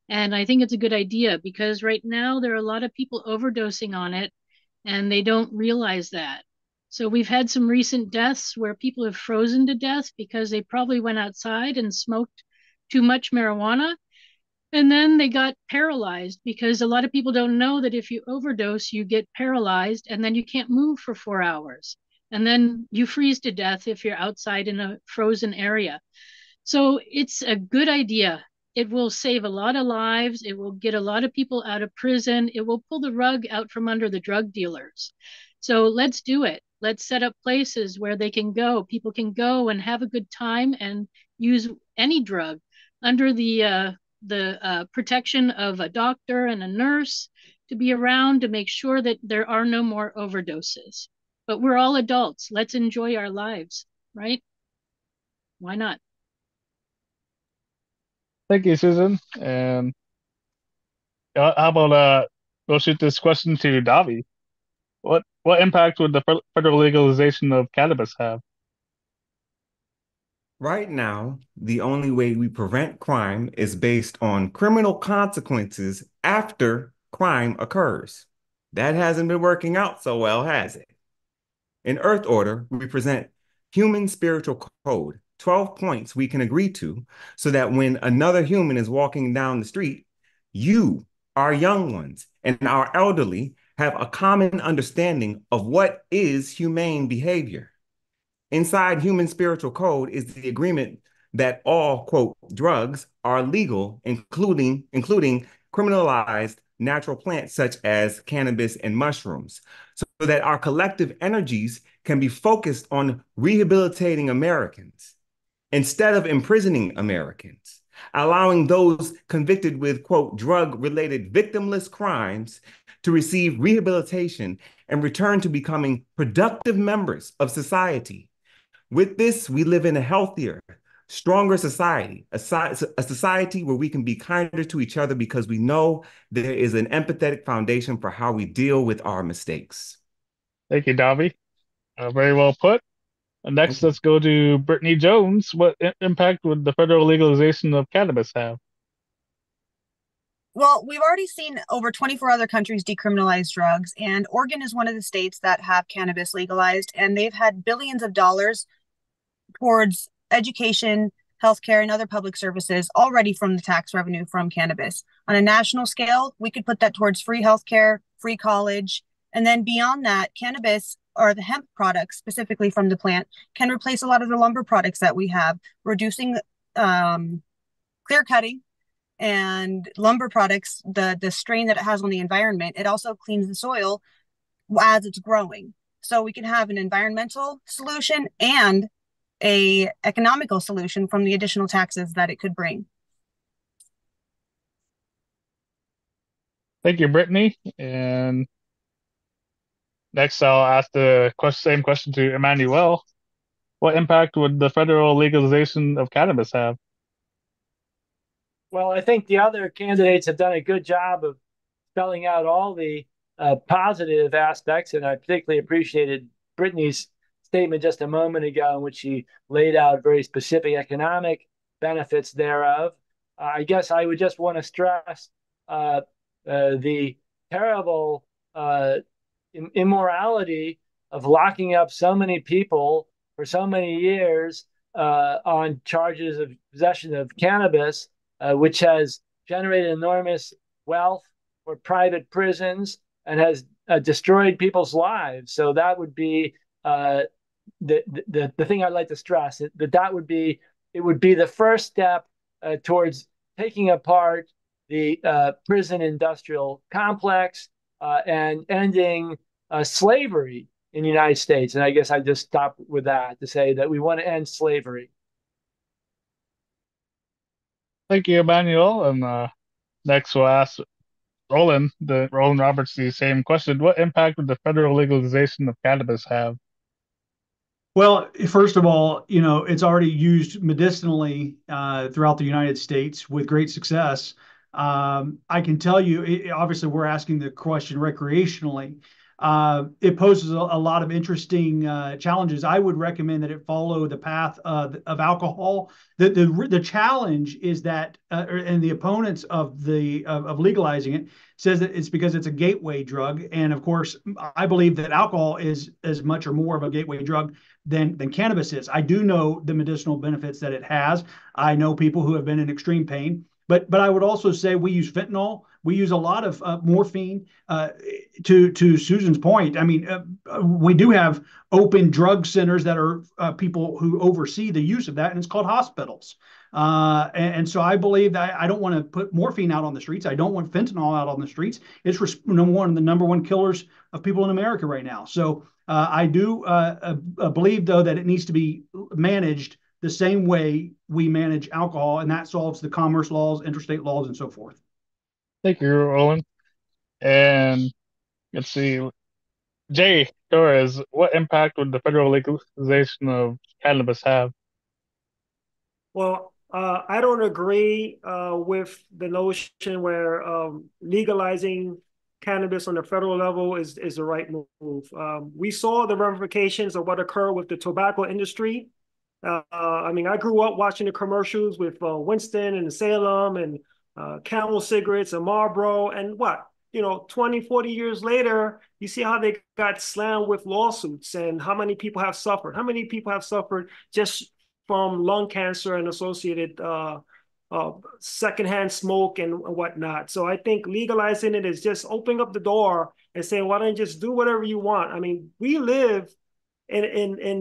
And I think it's a good idea because right now there are a lot of people overdosing on it and they don't realize that. So we've had some recent deaths where people have frozen to death because they probably went outside and smoked too much marijuana. And then they got paralyzed because a lot of people don't know that if you overdose, you get paralyzed and then you can't move for 4 hours. And then you freeze to death if you're outside in a frozen area. So it's a good idea. It will save a lot of lives. It will get a lot of people out of prison. It will pull the rug out from under the drug dealers. So let's do it. Let's set up places where they can go. People can go and have a good time and use any drug under the protection of a doctor and a nurse to be around to make sure that there are no more overdoses. But we're all adults. Let's enjoy our lives, right? Why not? Thank you, Susan. And how about we'll shoot this question to Davi. What impact would the federal legalization of cannabis have? Right now, the only way we prevent crime is based on criminal consequences after crime occurs. That hasn't been working out so well, has it? In Earth Order, we present human spiritual code, 12 points we can agree to, so that when another human is walking down the street, you, our young ones, and our elderly have a common understanding of what is humane behavior. Inside human spiritual code is the agreement that all, quote, drugs are legal, including criminalized natural plants such as cannabis and mushrooms, so that our collective energies can be focused on rehabilitating Americans instead of imprisoning Americans. allowing those convicted with, quote, drug-related victimless crimes to receive rehabilitation and return to becoming productive members of society. With this, we live in a healthier, stronger society, a society where we can be kinder to each other because we know there is an empathetic foundation for how we deal with our mistakes. Thank you, Davi. Very well put. Next, Thank you. let's go to Brittany Jones. What impact would the federal legalization of cannabis have? Well, we've already seen over 24 other countries decriminalize drugs, and Oregon is one of the states that have cannabis legalized, and they've had billions of dollars towards education, healthcare, and other public services already from the tax revenue from cannabis. On a national scale, we could put that towards free healthcare, free college, and then beyond that, cannabis or the hemp products specifically from the plant can replace a lot of the lumber products that we have, reducing clear cutting and lumber products, the strain that it has on the environment. It also cleans the soil as it's growing. So we can have an environmental solution and a economical solution from the additional taxes that it could bring. Thank you, Brittany. And next, I'll ask the same question to Emmanuel. What impact would the federal legalization of cannabis have? Well, I think the other candidates have done a good job of spelling out all the positive aspects, and I particularly appreciated Brittany's statement just a moment ago in which she laid out very specific economic benefits thereof. I guess I would just want to stress the terrible immorality of locking up so many people for so many years on charges of possession of cannabis, which has generated enormous wealth for private prisons and has destroyed people's lives. So that would be the thing I'd like to stress, that would be the first step towards taking apart the prison industrial complex and ending slavery in the United States. And I guess I just stop with that to say that we want to end slavery. Thank you, Emmanuel. And next, we'll ask Roland Roberts the same question. What impact would the federal legalization of cannabis have? Well, first of all, it's already used medicinally throughout the United States with great success. I can tell you, obviously, we're asking the question recreationally. It poses a lot of interesting challenges. I would recommend that it follow the path of alcohol. The challenge is that, and the opponents of legalizing it says that it's because it's a gateway drug, and of course, I believe that alcohol is as much or more of a gateway drug than cannabis is. I do know the medicinal benefits that it has. I know people who have been in extreme pain. But I would also say we use fentanyl. We use a lot of morphine. To Susan's point, I mean, we do have open drug centers that are people who oversee the use of that, and it's called hospitals. And so I believe that I don't want to put morphine out on the streets. I don't want fentanyl out on the streets. It's one of the number one killers of people in America right now. So I do believe, though, that it needs to be managed the same way we manage alcohol, and that solves the commerce laws, interstate laws, and so forth. Thank you, Roland. And let's see, Jay Torres, what impact would the federal legalization of cannabis have? Well, I don't agree with the notion where legalizing cannabis on the federal level is the right move. We saw the ramifications of what occurred with the tobacco industry. I mean, I grew up watching the commercials with Winston and Salem and Camel cigarettes and Marlboro, and 20, 40 years later, you see how they got slammed with lawsuits and how many people have suffered. How many people have suffered just from lung cancer and associated secondhand smoke and whatnot. So I think legalizing it is just opening up the door and saying, why don't you just do whatever you want? I mean, we live in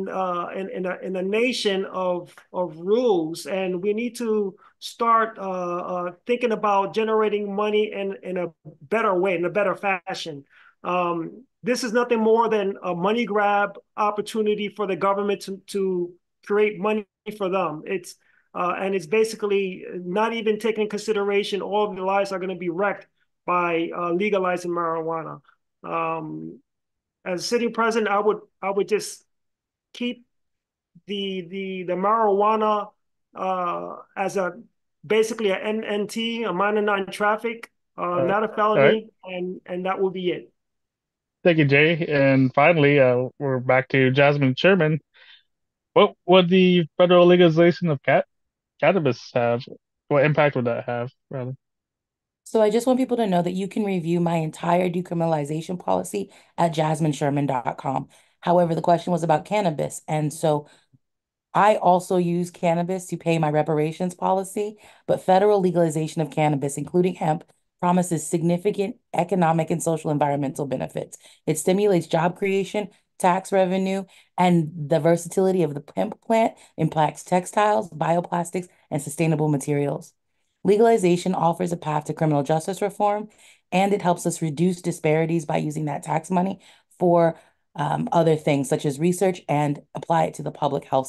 a nation of rules, and we need to start thinking about generating money in a better way, in a better fashion. This is nothing more than a money grab opportunity for the government to create money for them. And it's basically not even taking into consideration all the lives are going to be wrecked by legalizing marijuana. As city president, I would just keep the marijuana as a basically an NNT, a minor non-traffic, not a All right. felony, and that will be it. Thank you, Jay. And finally, we're back to Jasmine Sherman. What would the federal legalization of cannabis have? What impact would that have, rather? So I just want people to know that you can review my entire decriminalization policy at jasminesherman.com. However, the question was about cannabis. And so I also use cannabis to pay my reparations policy, but federal legalization of cannabis, including hemp, promises significant economic and social environmental benefits. It stimulates job creation, tax revenue, and the versatility of the hemp plant impacts textiles, bioplastics, and sustainable materials. Legalization offers a path to criminal justice reform, and it helps us reduce disparities by using that tax money for other things such as research and apply it to the public health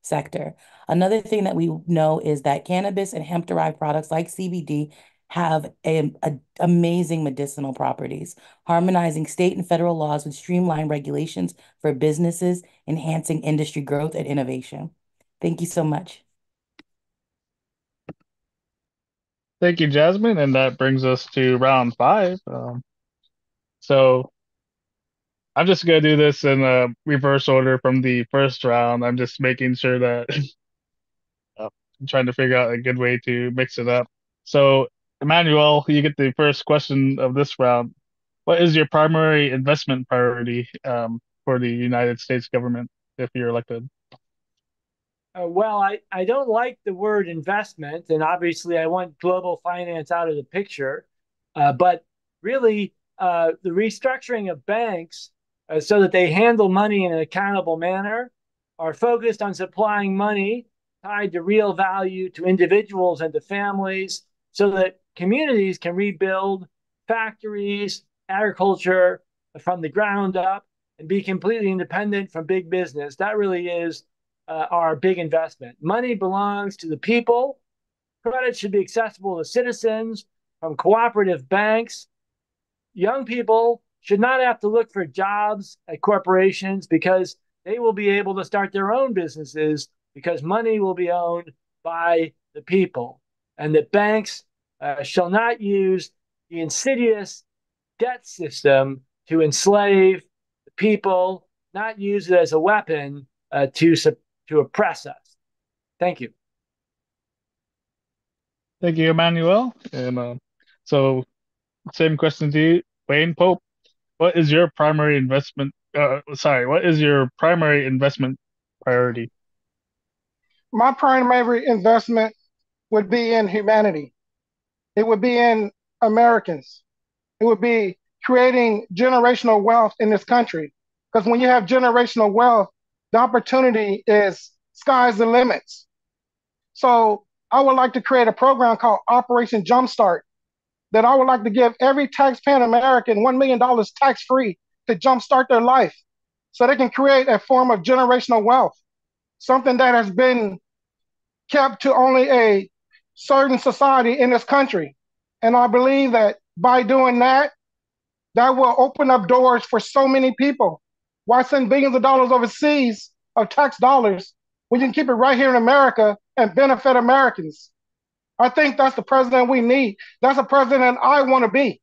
sector. Another thing that we know is that cannabis and hemp-derived products like CBD have amazing medicinal properties. Harmonizing state and federal laws would streamline regulations for businesses, enhancing industry growth and innovation. Thank you so much. Thank you, Jasmine. And that brings us to round five. So I'm just gonna do this in reverse order from the first round. I'm just making sure that I'm trying to figure out a good way to mix it up. So, Emmanuel, you get the first question of this round. What is your primary investment priority for the United States government if you're elected? Well, I don't like the word investment, and obviously I want global finance out of the picture. But really, the restructuring of banks so that they handle money in an accountable manner are focused on supplying money tied to real value to individuals and to families so that communities can rebuild factories, agriculture from the ground up and be completely independent from big business. That really is our big investment. Money belongs to the people. Credit should be accessible to citizens from cooperative banks. Young people should not have to look for jobs at corporations because they will be able to start their own businesses because money will be owned by the people. And that banks shall not use the insidious debt system to enslave the people, not use it as a weapon to oppress us. Thank you. Thank you, Emmanuel. And so, same question to you, Wayne Pope. What is your primary investment? What is your primary investment priority? My primary investment would be in humanity. It would be in Americans. It would be creating generational wealth in this country. Because when you have generational wealth, the opportunity is sky's the limits. So I would like to create a program called Operation Jumpstart that I would like to give every taxpaying American $1 million tax free to jumpstart their life so they can create a form of generational wealth, something that has been kept to only a certain society in this country. And I believe that by doing that, that will open up doors for so many people. Why send billions of dollars overseas of tax dollars when you can keep it right here in America and benefit Americans? I think that's the president we need. That's the president I want to be.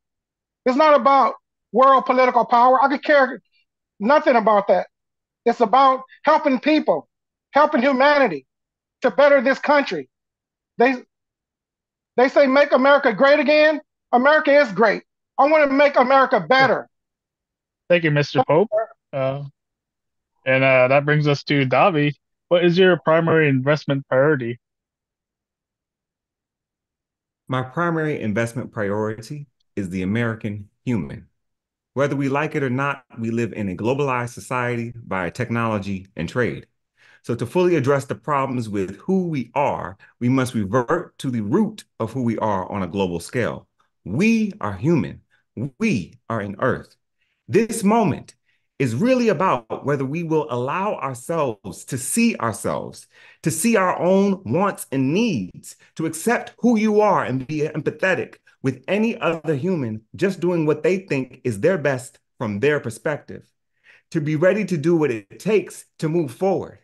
It's not about world political power. I could care nothing about that. It's about helping people, helping humanity to better this country. They say make America great again. America is great. I want to make America better. Thank you, Mr. Pope. And that brings us to Davi. What is your primary investment priority? My primary investment priority is the American human. Whether we like it or not, we live in a globalized society via technology and trade. So to fully address the problems with who we are, we must revert to the root of who we are on a global scale. We are human. We are in Earth. This moment is really about whether we will allow ourselves, to see our own wants and needs, to accept who you are and be empathetic with any other human just doing what they think is their best from their perspective, to be ready to do what it takes to move forward.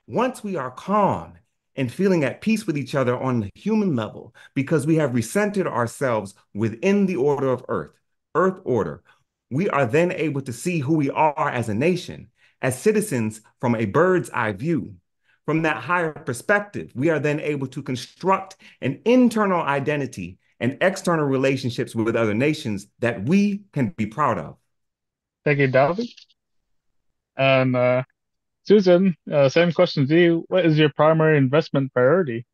Once we are calm and feeling at peace with each other on the human level, because we have recentered ourselves within the order of Earth order, we are then able to see who we are as a nation, as citizens from a bird's eye view. From that higher perspective, we are then able to construct an internal identity and external relationships with other nations that we can be proud of. Thank you, Davi. And Susan, same question to you. What is your primary investment priority?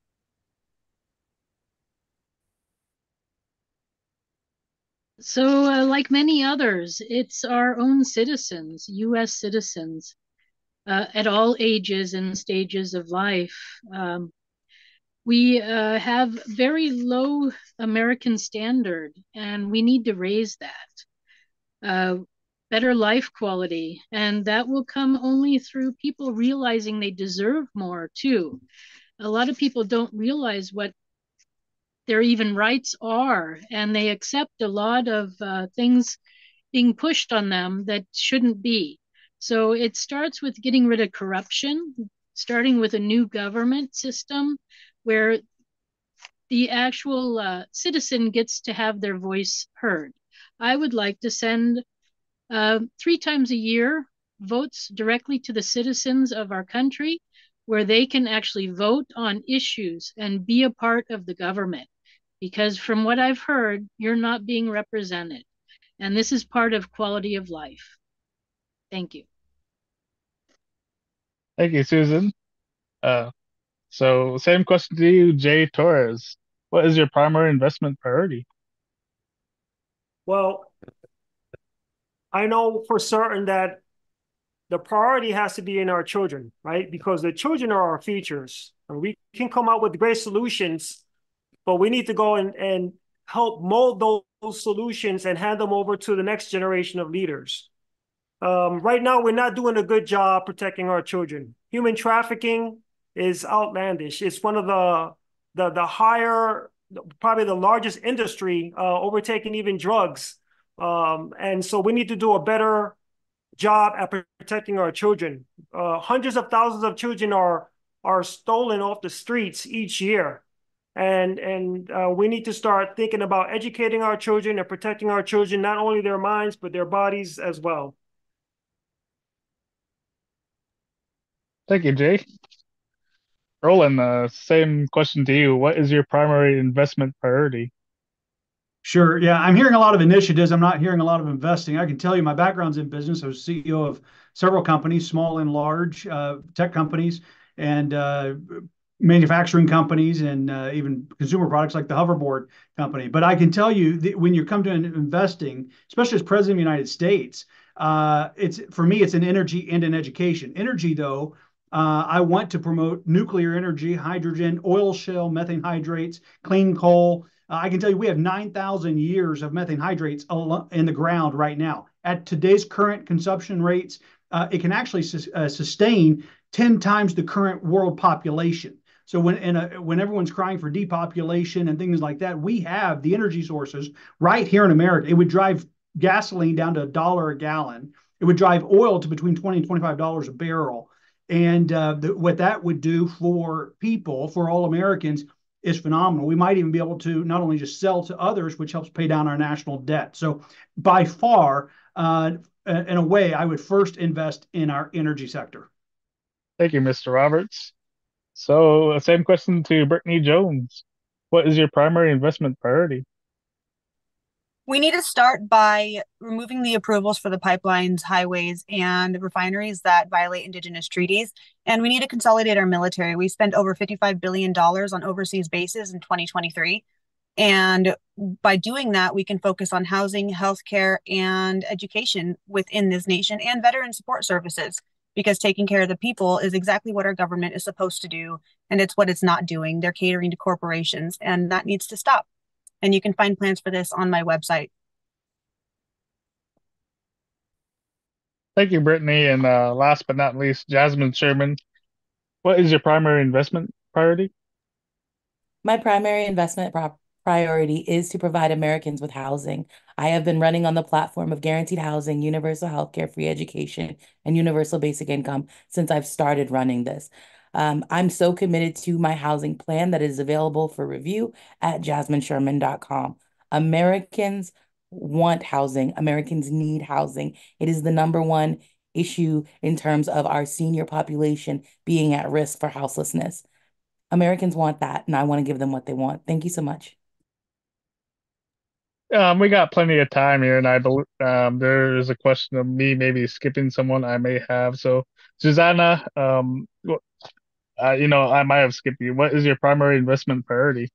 So, like many others, it's our own citizens, U.S. citizens, at all ages and stages of life. We have very low American standard, and we need to raise that. Better life quality, and that will come only through people realizing they deserve more too. A lot of people don't realize what their even rights are, and they accept a lot of things being pushed on them that shouldn't be. So it starts with getting rid of corruption, starting with a new government system where the actual citizen gets to have their voice heard. I would like to send 3 times a year votes directly to the citizens of our country, where they can actually vote on issues and be a part of the government. Because from what I've heard, you're not being represented. And this is part of quality of life. Thank you. Thank you, Susan. So same question to you, Jay Torres. What is your primary investment priority? Well, I know for certain that the priority has to be in our children, right? Because the children are our futures. And we can come out with great solutions, but we need to go and help mold those solutions and hand them over to the next generation of leaders. Right now, we're not doing a good job protecting our children. Human trafficking is outlandish. It's one of the higher, probably the largest industry, overtaking even drugs. And so we need to do a better job at protecting our children. Hundreds of thousands of children are stolen off the streets each year. And we need to start thinking about educating our children and protecting our children, not only their minds, but their bodies as well. Thank you, Jay. Roland, same question to you. What is your primary investment priority? Sure. Yeah, I'm hearing a lot of initiatives. I'm not hearing a lot of investing. I can tell you my background's in business. I was CEO of several companies, small and large, tech companies, and manufacturing companies, and even consumer products like the hoverboard company. But I can tell you that when you come to investing, especially as president of the United States, it's for me, it's an energy and an education. Energy, though, I want to promote nuclear energy, hydrogen, oil shale, methane hydrates, clean coal. I can tell you we have 9,000 years of methane hydrates in the ground right now. At today's current consumption rates, it can actually sustain 10 times the current world population. So when everyone's crying for depopulation and things like that, we have the energy sources right here in America. It would drive gasoline down to $1 a gallon. It would drive oil to between $20 and $25 a barrel. And what that would do for people, for all Americans, is phenomenal. We might even be able to not only just sell to others, which helps pay down our national debt. So by far, in a way, I would first invest in our energy sector. Thank you, Mr. Roberts. So same question to Brittany Jones. What is your primary investment priority? We need to start by removing the approvals for the pipelines, highways, and refineries that violate indigenous treaties. And we need to consolidate our military. We spent over $55 billion on overseas bases in 2023. And by doing that, we can focus on housing, healthcare, and education within this nation, and veteran support services, because taking care of the people is exactly what our government is supposed to do. And it's what it's not doing. They're catering to corporations, and that needs to stop. And you can find plans for this on my website. Thank you, Brittany. And last but not least, Jasmine Sherman. What is your primary investment priority? My primary investment priority is to provide Americans with housing. I have been running on the platform of guaranteed housing, universal healthcare, free education, and universal basic income since I've started running this. I'm so committed to my housing plan that is available for review at jasminesherman.com. Americans want housing. Americans need housing. It is the number one issue in terms of our senior population being at risk for houselessness. Americans want that, and I want to give them what they want. Thank you so much. We got plenty of time here, and I believe there is a question of me maybe skipping someone I may have. So, Susanna, I might have skipped you. What is your primary investment priority?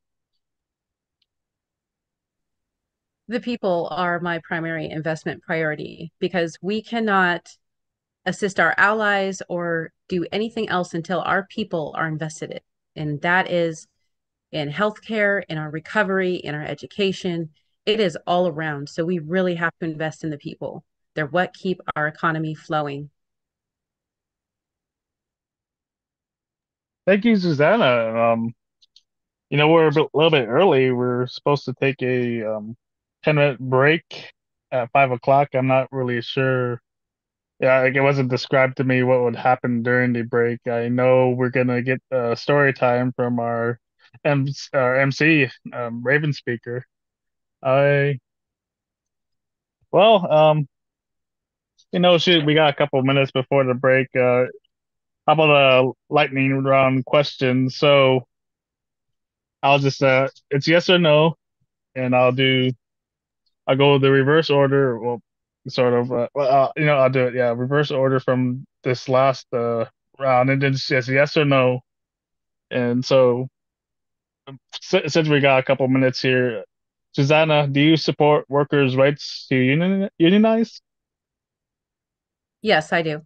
The people are my primary investment priority because we cannot assist our allies or do anything else until our people are invested in. And that is in healthcare, in our recovery, in our education. It is all around. So we really have to invest in the people. They're what keep our economy flowing. Thank you, Susanna. We're little bit early. We're supposed to take a 10-minute break at 5 o'clock. I'm not really sure. Yeah, like it wasn't described to me what would happen during the break. I know we're gonna get story time from our MC, Raven speaker. I well, shoot, we got a couple minutes before the break. How about a lightning round question? So I'll just it's yes or no, and I'll go the reverse order. Well, sort of. I'll do it. Yeah, reverse order from this last round, and then just yes or no. And so, since we got a couple minutes here, Susanna, do you support workers' rights to unionize? Yes, I do.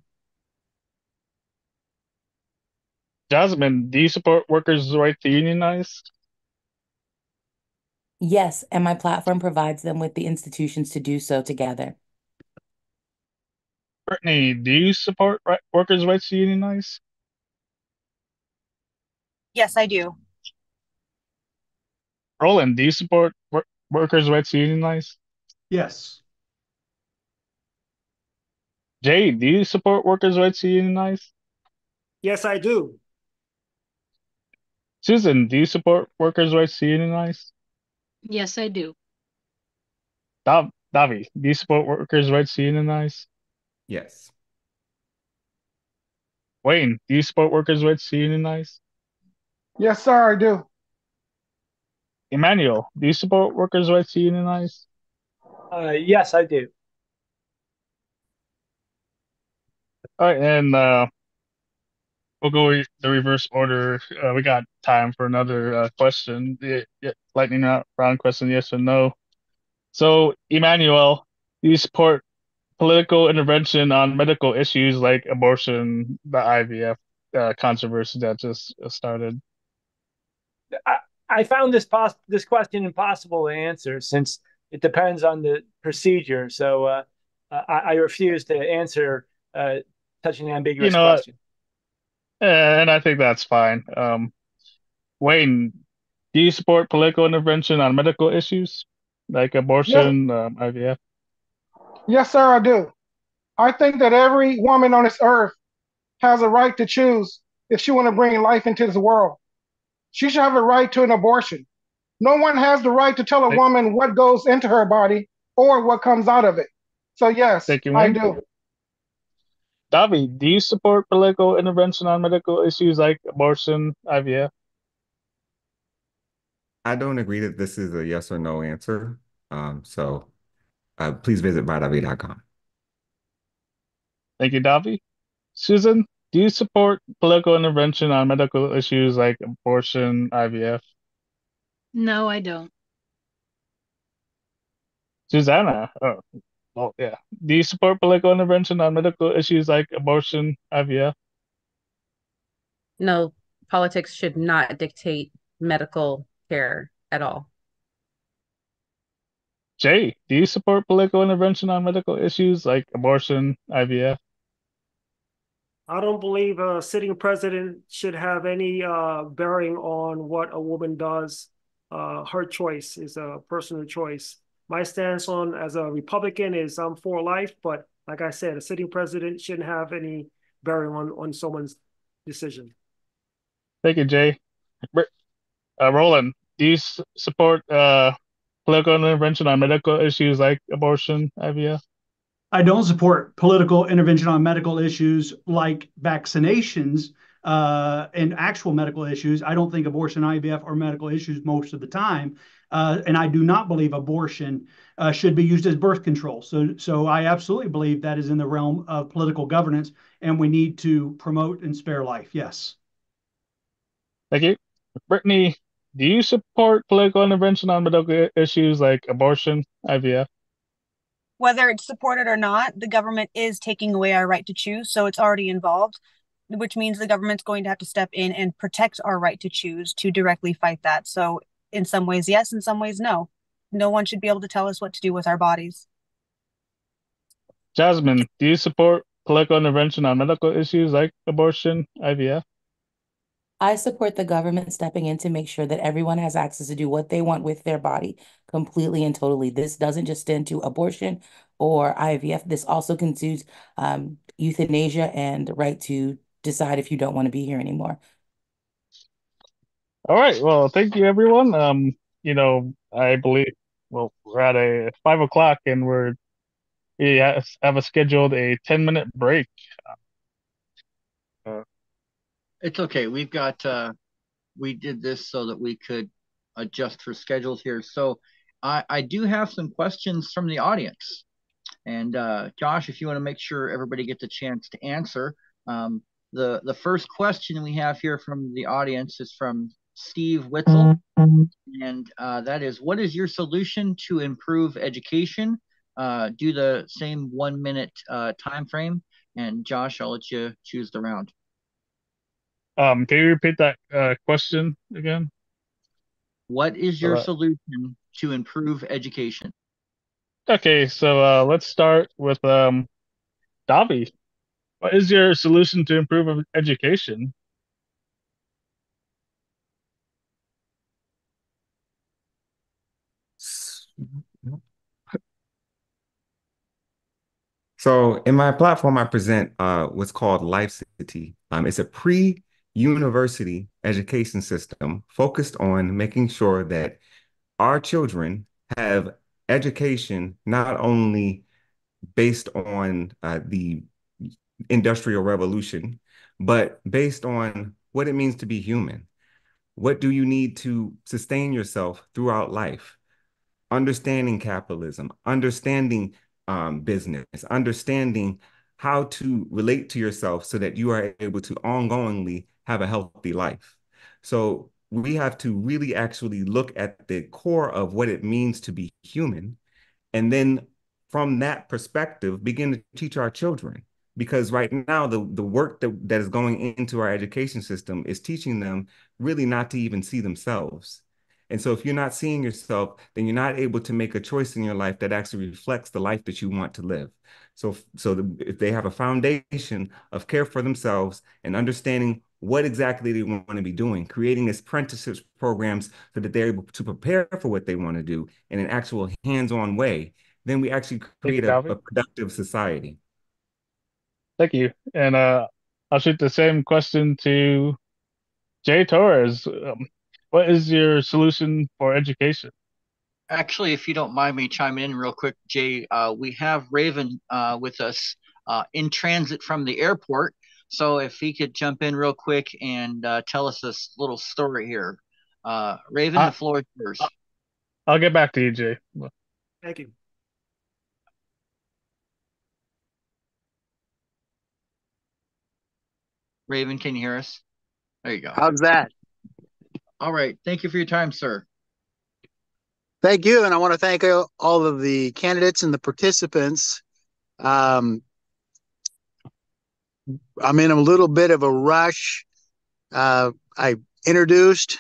Jasmine, do you support workers' right to unionize? Yes, and my platform provides them with the institutions to do so together. Brittany, do you support workers' rights to unionize? Yes, I do. Roland, do you support workers' rights to unionize? Yes. Jay, do you support workers' rights to unionize? Yes, I do. Susan, do you support workers' rights to unionize? Yes, I do. Davi, do you support workers' rights to unionize? Yes. Wayne, do you support workers' rights to unionize? Yes, sir, I do. Emmanuel, do you support workers' rights to unionize? Yes, I do. All right, and we'll go the reverse order. We got time for another question. The lightning round question, yes or no. So, Emmanuel, do you support political intervention on medical issues like abortion, the IVF controversy that just started? I found this question impossible to answer since it depends on the procedure. So I refuse to answer such an You ambiguous know, question. and I think that's fine. Wayne, do you support political intervention on medical issues like Yes, abortion, IVF? yes, sir, I do. I think that every woman on this earth has a right to choose if she want to bring life into this world. She should have a right to an abortion. No one has the right to tell a Thank, woman what goes into her body or what comes out of it. So yes, thank you, I Wayne. do. Davi, do you support political intervention on medical issues like abortion, IVF? I don't agree that this is a yes or no answer. So please visit bydavi.com. Thank you, Davi. Susan, do you support political intervention on medical issues like abortion, IVF? No, I don't. Susanna, oh, well, yeah. Do you support political intervention on medical issues like abortion, IVF? No, politics should not dictate medical care at all. Jay, do you support political intervention on medical issues like abortion, IVF? I don't believe a sitting president should have any bearing on what a woman does. Her choice is a personal choice. My stance on as a Republican is I'm for life, but like I said, a sitting president shouldn't have any bearing on someone's decision. Thank you, Jay. Roland, do you support political intervention on medical issues like abortion, IVF? I don't support political intervention on medical issues like vaccinations and actual medical issues. I don't think abortion, IVF are medical issues most of the time. And I do not believe abortion should be used as birth control. So I absolutely believe that is in the realm of political governance, and we need to promote and spare life. Yes. Thank you. Brittany, do you support political intervention on medical issues like abortion, IVF? Whether it's supported or not, the government is taking away our right to choose, so it's already involved, which means the government's going to have to step in and protect our right to choose to directly fight that. So in some ways, yes, in some ways, no. No one should be able to tell us what to do with our bodies. Jasmine, do you support political intervention on medical issues like abortion, IVF? I support the government stepping in to make sure that everyone has access to do what they want with their body completely and totally. This doesn't just stand to abortion or IVF. This also concerns euthanasia and the right to decide if you don't want to be here anymore. All right. Well, thank you, everyone. I believe, well, we're at a 5 o'clock and we have a scheduled a 10-minute break. It's okay. We did this so that we could adjust for schedules here. So I do have some questions from the audience. And Josh, if you want to make sure everybody gets a chance to answer, the first question we have here from the audience is from Steve Witzel, and that is, what is your solution to improve education? Do the same 1 minute time frame. And Josh, I'll let you choose the round. Can you repeat that question again? What is your solution to improve education? Okay, so let's start with Davi. What is your solution to improve education? So in my platform, I present what's called Life City. It's a pre-university education system focused on making sure that our children have education not only based on the Industrial Revolution, but based on what it means to be human. What do you need to sustain yourself throughout life? Understanding capitalism, understanding business, understanding how to relate to yourself so that you are able to ongoingly have a healthy life. So we have to really actually look at the core of what it means to be human, and then from that perspective, begin to teach our children. Because right now, the work that is going into our education system is teaching them really not to even see themselves. And so if you're not seeing yourself, then you're not able to make a choice in your life that actually reflects the life that you want to live. So if they have a foundation of care for themselves and understanding what exactly they want to be doing, creating apprenticeship programs so that they're able to prepare for what they want to do in an actual hands-on way, then we actually create a productive society. Thank you. And I'll shoot the same question to Jay Torres. What is your solution for education? Actually, if you don't mind me chiming in real quick, Jay, we have Raven with us in transit from the airport. So if he could jump in real quick and tell us this little story here. Raven, the floor is yours. I'll get back to you, Jay. Thank you. Raven, can you hear us? There you go. How's that? All right. Thank you for your time, sir. Thank you. And I want to thank all of the candidates and the participants. I'm in a little bit of a rush. I introduced,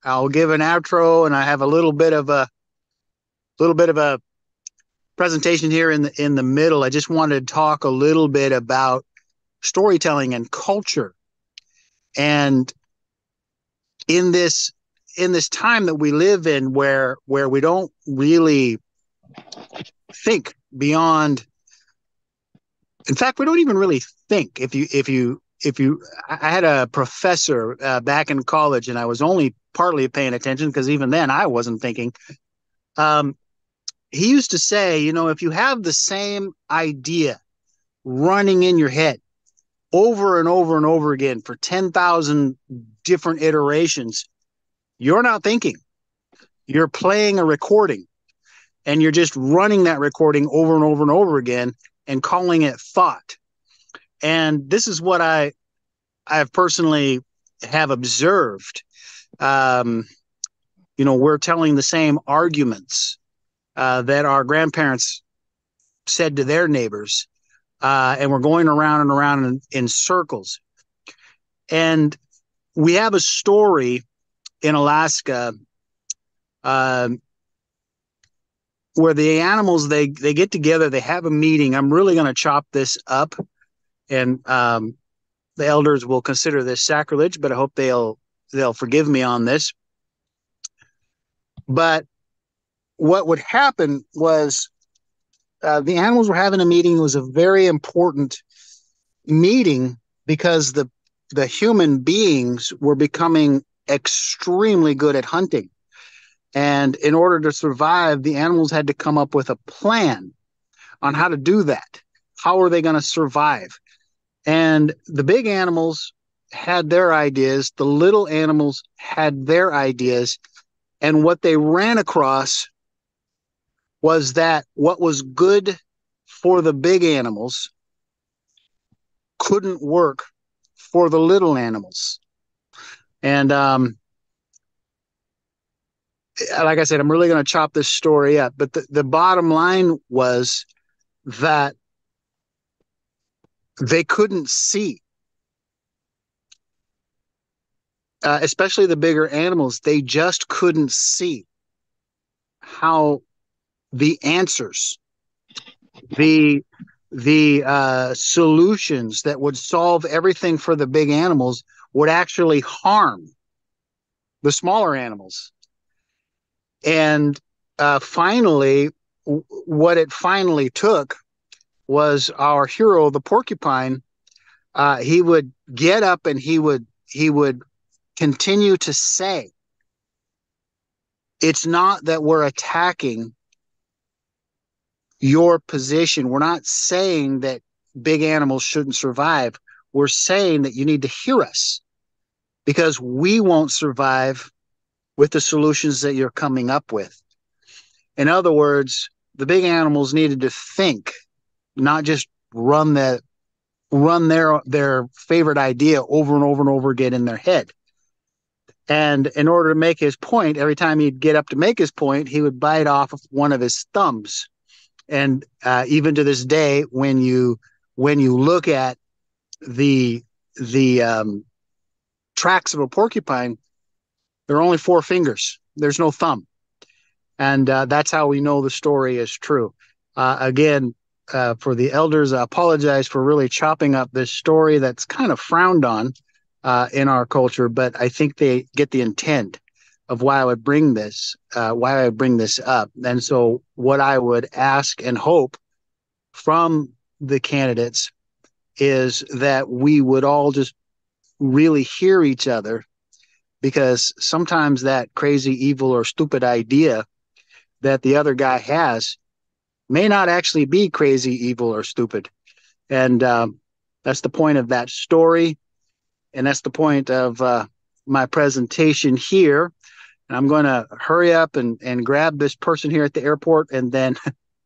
I'll give an outro, and I have a little bit of a presentation here in the middle. I just wanted to talk a little bit about storytelling and culture. And in this time that we live in, where we don't really think beyond, in fact, we don't even really think. I had a professor back in college, and I was only partly paying attention because even then I wasn't thinking. He used to say, if you have the same idea running in your head over and over and over again for 10,000 different iterations, you're not thinking. You're playing a recording, and you're just running that recording over and over and over again and calling it thought. And this is what I have personally have observed. We're telling the same arguments that our grandparents said to their neighbors, and we're going around and around in circles. And we have a story in Alaska where the animals, they get together, they have a meeting. I'm really going to chop this up, and the elders will consider this sacrilege, but I hope they'll forgive me on this. But what would happen was the animals were having a meeting. It was a very important meeting because the human beings were becoming extremely good at hunting. And in order to survive, the animals had to come up with a plan on how to do that. How are they going to survive? And the big animals had their ideas. The little animals had their ideas. And what they ran across was that what was good for the big animals couldn't work for the little animals. And like I said, I'm really going to chop this story up. But the bottom line was that they couldn't see, especially the bigger animals. They just couldn't see how the answers, the solutions that would solve everything for the big animals would actually harm the smaller animals. And finally, what it finally took was our hero, the porcupine. He would get up and he would continue to say, it's not that we're attacking your position. We're not saying that big animals shouldn't survive. We're saying that you need to hear us, because we won't survive with the solutions that you're coming up with. In other words, the big animals needed to think, not just run their favorite idea over and over and over again in their head. And in order to make his point, every time he'd get up to make his point, he would bite off one of his thumbs. And even to this day, when you look at the tracks of a porcupine, there are only 4 fingers. There's no thumb. And that's how we know the story is true. Again, for the elders, I apologize for really chopping up this story that's kind of frowned on in our culture, but I think they get the intent of why I would bring this up. And so what I would ask and hope from the candidates is that we would all just really hear each other, because sometimes that crazy, evil, or stupid idea that the other guy has may not actually be crazy, evil, or stupid. And that's the point of that story. And that's the point of my presentation here. And I'm going to hurry up and grab this person here at the airport and then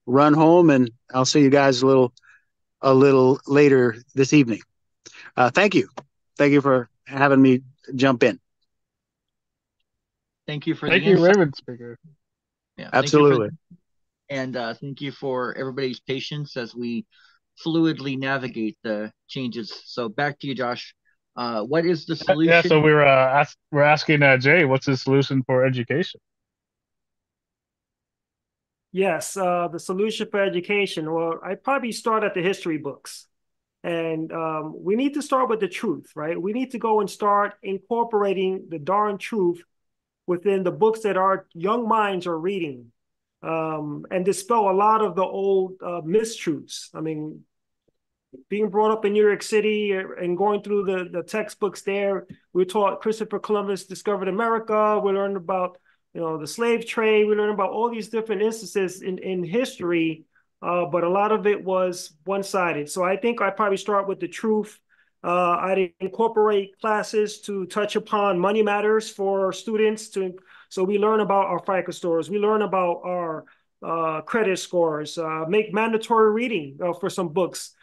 run home. And I'll see you guys a little later this evening. Thank you. Thank you for having me jump in. Thank you for Thank the you, insight. Raven Speaker. Yeah, absolutely. Thank you for everybody's patience as we fluidly navigate the changes. So back to you, Josh. What is the solution? Yeah, so we're asking Jay, what's his solution for education? Yes, the solution for education. Well, I'd probably start at the history books. And we need to start with the truth, right? We need to go and start incorporating the darn truth within the books that our young minds are reading, and dispel a lot of the old mistruths. I mean, being brought up in New York City and going through the textbooks there, we taught Christopher Columbus discovered America. We learned about, the slave trade. We learned about all these different instances in history, but a lot of it was one-sided. So I think I'd probably start with the truth. I'd incorporate classes to touch upon money matters for students so we learn about our FICO scores. We learn about our credit scores, make mandatory reading for some books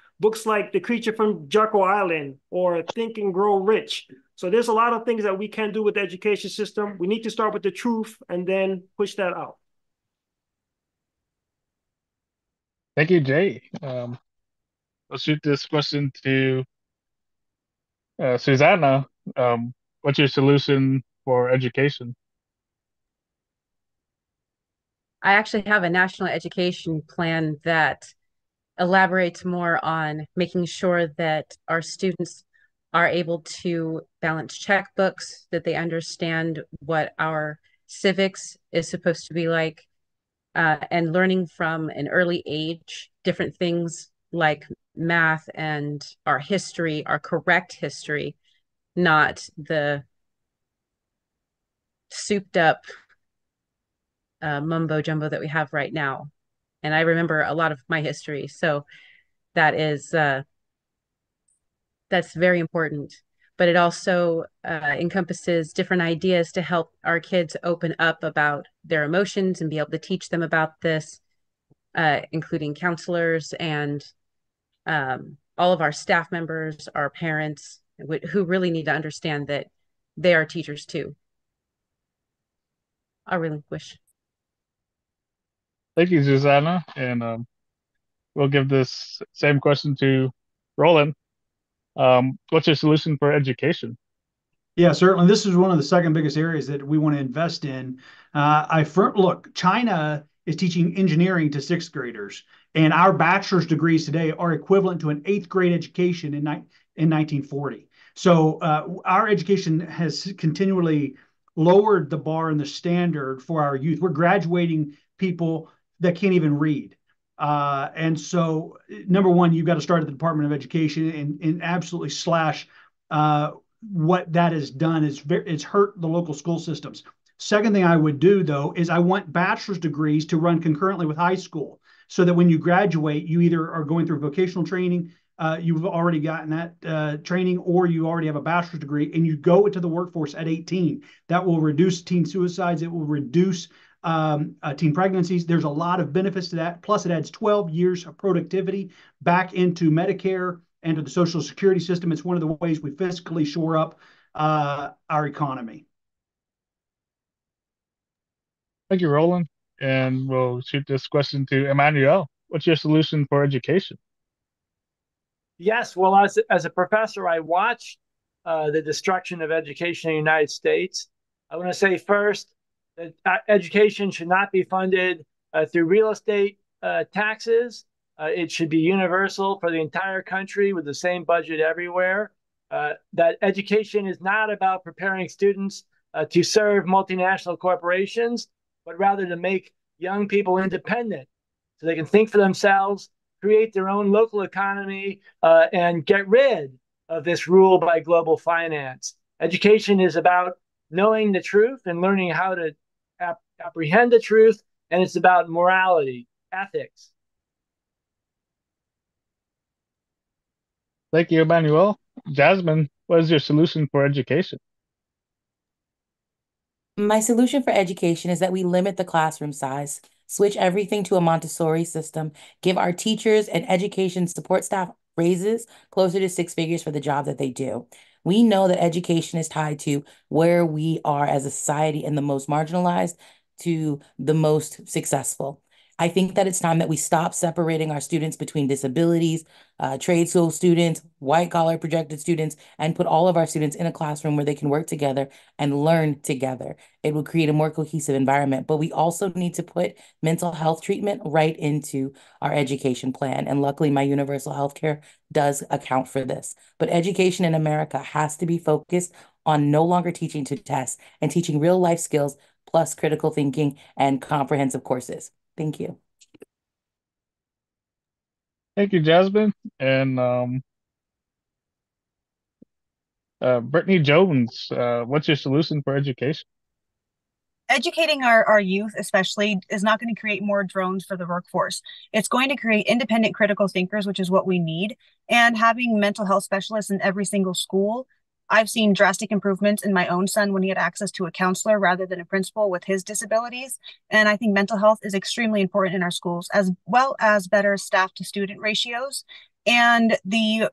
like The Creature from Jekyll Island or Think and Grow Rich. So there's a lot of things that we can do with the education system. We need to start with the truth and then push that out. Thank you, Jay. Let's shoot this question to Susanna. What's your solution for education? I actually have a national education plan that elaborates more on making sure that our students are able to balance checkbooks, that they understand what our civics is supposed to be like, and learning from an early age different things like math and our history, our correct history, not the souped up mumbo jumbo that we have right now. And I remember a lot of my history, so that is that's very important. But it also encompasses different ideas to help our kids open up about their emotions and be able to teach them about this, including counselors and all of our staff members, our parents, who really need to understand that they are teachers too. I relinquish. Thank you, Susanna. And we'll give this same question to Roland. What's your solution for education? Yeah, certainly. This is one of the second biggest areas that we want to invest in. Look, China is teaching engineering to sixth graders, and our bachelor's degrees today are equivalent to an eighth grade education in 1940. So our education has continually lowered the bar and the standard for our youth. We're graduating people that can't even read. And so, number one, you've got to start at the Department of Education and absolutely slash what that has done is it's hurt the local school systems. Second thing I would do, though, is I want bachelor's degrees to run concurrently with high school so that when you graduate, you either are going through vocational training, you've already gotten that training, or you already have a bachelor's degree and you go into the workforce at 18. That will reduce teen suicides. It will reduce teen pregnancies. There's a lot of benefits to that. Plus, it adds 12 years of productivity back into Medicare and to the Social Security system. It's one of the ways we fiscally shore up our economy. Thank you, Roland. And we'll shoot this question to Emmanuel. What's your solution for education? Yes, well, as a professor, I watched the destruction of education in the United States. I want to say first that education should not be funded through real estate taxes. It should be universal for the entire country with the same budget everywhere. That education is not about preparing students to serve multinational corporations, but rather to make young people independent so they can think for themselves, create their own local economy, and get rid of this rule by global finance. Education is about knowing the truth and learning how to apprehend the truth, and it's about morality, ethics. Thank you, Emmanuel. Jasmine, what is your solution for education? My solution for education is that we limit the classroom size, switch everything to a Montessori system, give our teachers and education support staff raises closer to six figures for the job that they do. We know that education is tied to where we are as a society and the most marginalized to the most successful. I think that it's time that we stop separating our students between disabilities, trade school students, white collar projected students, and put all of our students in a classroom where they can work together and learn together. It will create a more cohesive environment. But we also need to put mental health treatment right into our education plan. And luckily, my universal health care does account for this. But education in America has to be focused on no longer teaching to test and teaching real life skills plus critical thinking and comprehensive courses. Thank you. Thank you, Jasmine. And Brittany Jones, what's your solution for education? Educating our youth especially is not going to create more drones for the workforce. It's going to create independent critical thinkers, which is what we need. And having mental health specialists in every single school, I've seen drastic improvements in my own son when he had access to a counselor rather than a principal with his disabilities. And I think mental health is extremely important in our schools, as well as better staff to student ratios. And the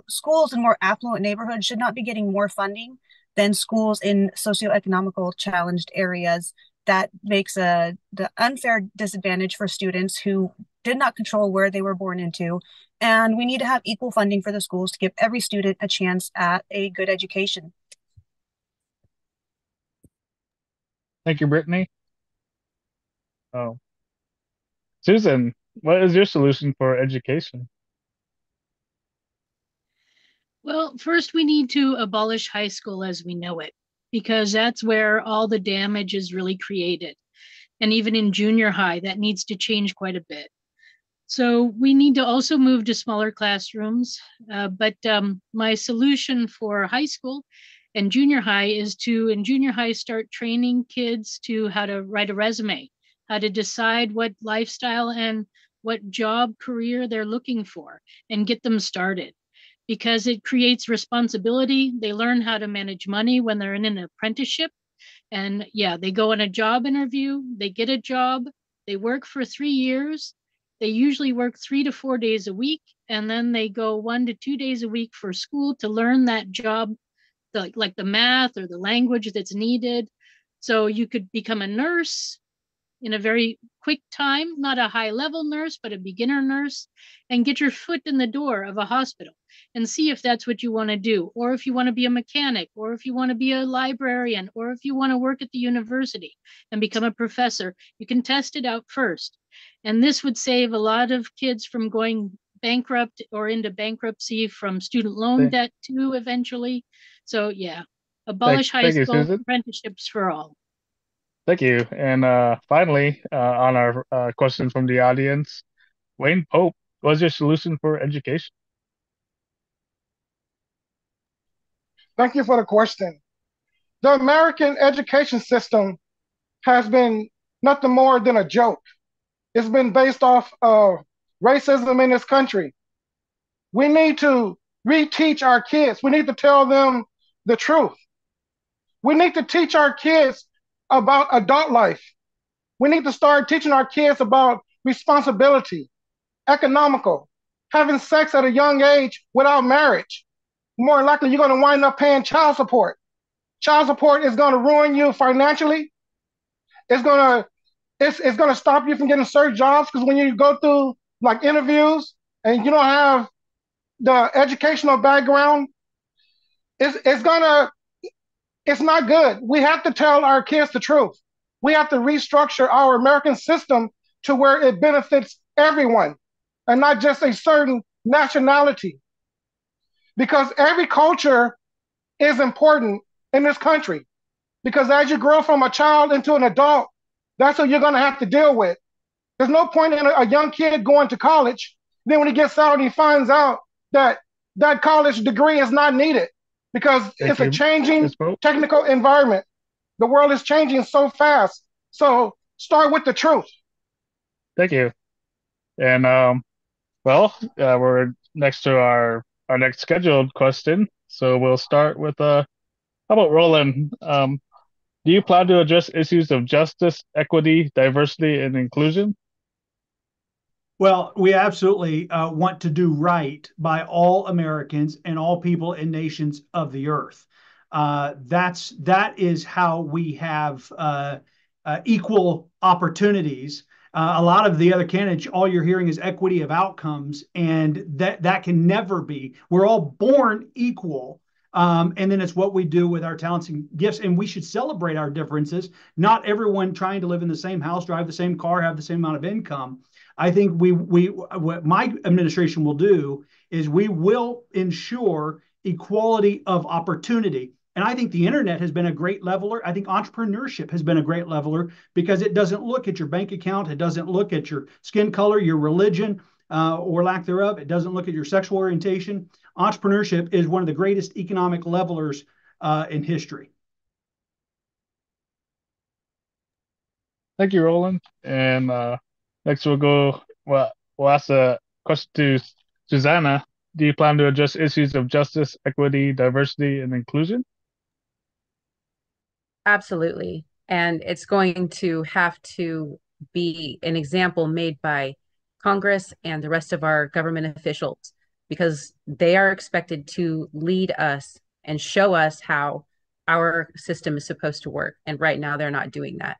schools in more affluent neighborhoods should not be getting more funding than schools in socioeconomical challenged areas. That makes the unfair disadvantage for students who did not control where they were born into. And we need to have equal funding for the schools to give every student a chance at a good education. Thank you, Brittany. Oh, Susan, what is your solution for education? Well, first we need to abolish high school as we know it, because that's where all the damage is really created. And even in junior high, that needs to change quite a bit. So we need to also move to smaller classrooms. But my solution for high school and junior high is to, in junior high, start training kids to how to write a resume, how to decide what lifestyle and what job career they're looking for, and get them started, because it creates responsibility. They learn how to manage money when they're in an apprenticeship. And yeah, they go on a job interview, they get a job, they work for 3 years. They usually work 3 to 4 days a week, and then they go 1 to 2 days a week for school to learn that job, like the math or the language that's needed. So you could become a nurse in a very quick time, not a high level nurse, but a beginner nurse, and get your foot in the door of a hospital and see if that's what you want to do, or if you want to be a mechanic, or if you want to be a librarian, or if you want to work at the university and become a professor. You can test it out first. And this would save a lot of kids from going bankrupt or into bankruptcy from student loan debt too, eventually. So yeah, abolish high Thank you, school, Susan. apprenticeships for all. Thank you. And finally, on our question from the audience, Wayne Pope, what's your solution for education? Thank you for the question. The American education system has been nothing more than a joke. It's been based off of racism in this country. We need to reteach our kids. We need to tell them the truth. We need to teach our kids about adult life. We need to start teaching our kids about responsibility, economical, having sex at a young age without marriage. More likely, you're going to wind up paying child support. Child support is going to ruin you financially. It's going to it's going to stop you from getting certain jobs, because when you go through like interviews and you don't have the educational background, it's not good. We have to tell our kids the truth. We have to restructure our American system to where it benefits everyone and not just a certain nationality. Because every culture is important in this country. Because as you grow from a child into an adult, that's what you're going to have to deal with. There's no point in a young kid going to college. Then when he gets out, he finds out that that college degree is not needed, because it's a changing technical environment. The world is changing so fast. So start with the truth. Thank you. And we're next to our next scheduled question. So we'll start with how about Roland? Do you plan to address issues of justice, equity, diversity, and inclusion? Well, we absolutely want to do right by all Americans and all people and nations of the earth. That is how we have equal opportunities A lot of the other candidates, all you're hearing is equity of outcomes, and that can never be. We're all born equal. And then it's what we do with our talents and gifts. And we should celebrate our differences, not everyone trying to live in the same house, drive the same car, have the same amount of income. I think what my administration will do is we will ensure equality of opportunity. And I think the internet has been a great leveler. I think entrepreneurship has been a great leveler because it doesn't look at your bank account. It doesn't look at your skin color, your religion, or lack thereof. It doesn't look at your sexual orientation. Entrepreneurship is one of the greatest economic levelers in history. Thank you, Roland. And next we'll ask a question to Susanna. Do you plan to address issues of justice, equity, diversity, and inclusion? Absolutely. And it's going to have to be an example made by Congress and the rest of our government officials, because they are expected to lead us and show us how our system is supposed to work. And right now, they're not doing that.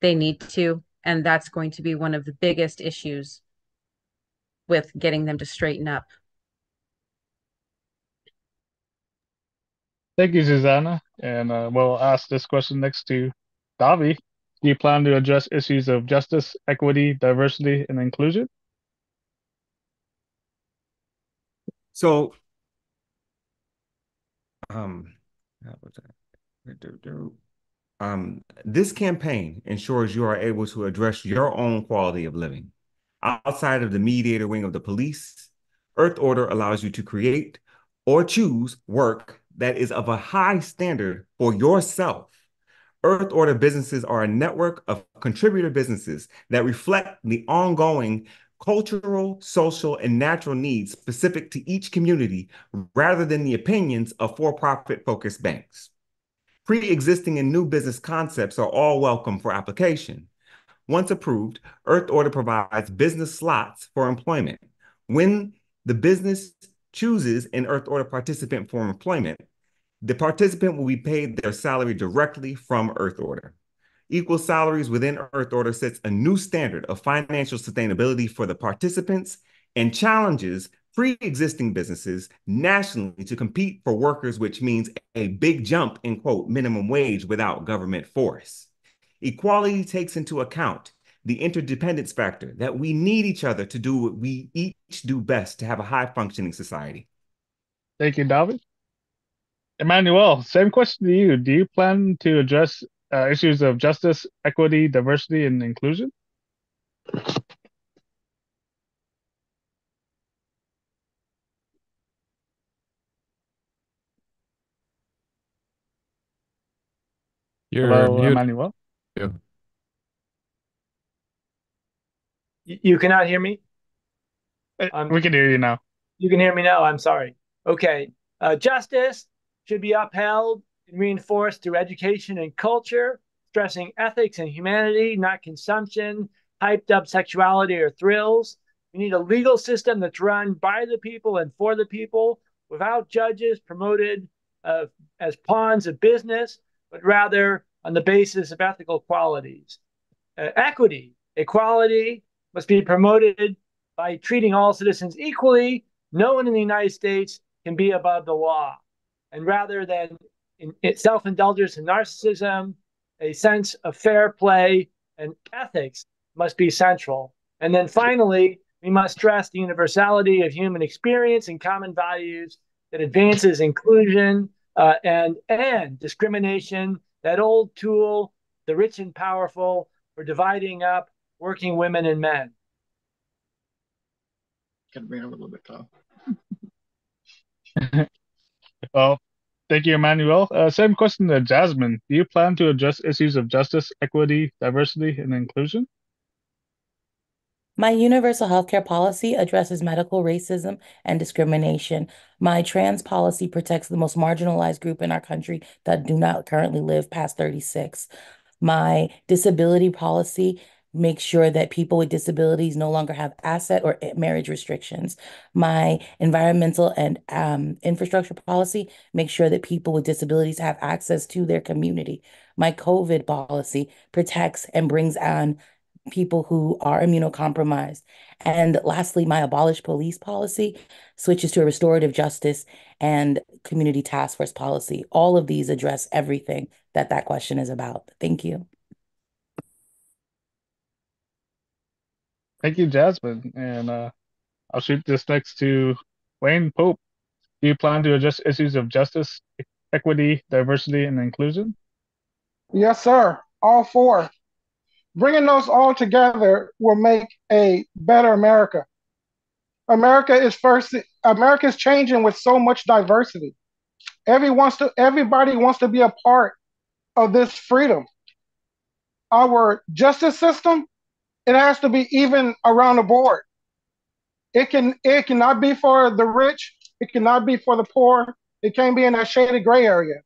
They need to. And that's going to be one of the biggest issues with getting them to straighten up. Thank you, Susanna. And we'll ask this question next to Davi. Do you plan to address issues of justice, equity, diversity, and inclusion? So, this campaign ensures you are able to address your own quality of living. Outside of the mediator wing of the police, Earth Order allows you to create or choose work that is of a high standard for yourself. Earth Order businesses are a network of contributor businesses that reflect the ongoing cultural, social, and natural needs specific to each community rather than the opinions of for-profit focused banks. Pre-existing and new business concepts are all welcome for application. Once approved, Earth Order provides business slots for employment. When the business chooses an Earth Order participant for employment, the participant will be paid their salary directly from Earth Order. Equal salaries within Earth Order sets a new standard of financial sustainability for the participants and challenges pre-existing businesses nationally to compete for workers, which means a big jump in, quote, minimum wage without government force. Equality takes into account the interdependence factor that we need each other to do what we each do best to have a high-functioning society. Thank you, Davi. Emmanuel, same question to you. Do you plan to address issues of justice, equity, diversity, and inclusion? You're Hello, muted. Emmanuel. Yeah. You cannot hear me? We can hear you now. You can hear me now. I'm sorry. Okay. Justice should be upheld and reinforced through education and culture, stressing ethics and humanity, not consumption, hyped up sexuality or thrills. We need a legal system that's run by the people and for the people, without judges promoted as pawns of business, but rather on the basis of ethical qualities. Equality must be promoted by treating all citizens equally. No one in the United States can be above the law. And rather than self-indulgence and narcissism, a sense of fair play and ethics must be central. And then finally, we must stress the universality of human experience and common values that advances inclusion and discrimination, that old tool, the rich and powerful, for dividing up working women and men. Can bring it a little bit tall. Well, thank you, Emmanuel. Same question to Jasmine. Do you plan to address issues of justice, equity, diversity, and inclusion? My universal healthcare policy addresses medical racism and discrimination. My trans policy protects the most marginalized group in our country that do not currently live past 36. My disability policy makes sure that people with disabilities no longer have asset or marriage restrictions. My environmental and infrastructure policy makes sure that people with disabilities have access to their community. My COVID policy protects and brings on people who are immunocompromised. And lastly, my abolish police policy switches to a restorative justice and community task force policy. All of these address everything that that question is about. Thank you. Thank you, Jasmine. And I'll shoot this next to Wayne Pope. Do you plan to address issues of justice, equity, diversity, and inclusion? Yes, sir. All four. Bringing those all together will make a better America. America is changing with so much diversity. Everybody wants to be a part of this freedom. Our justice system, it has to be even around the board. It cannot be for the rich, it cannot be for the poor, it can't be in that shaded gray area.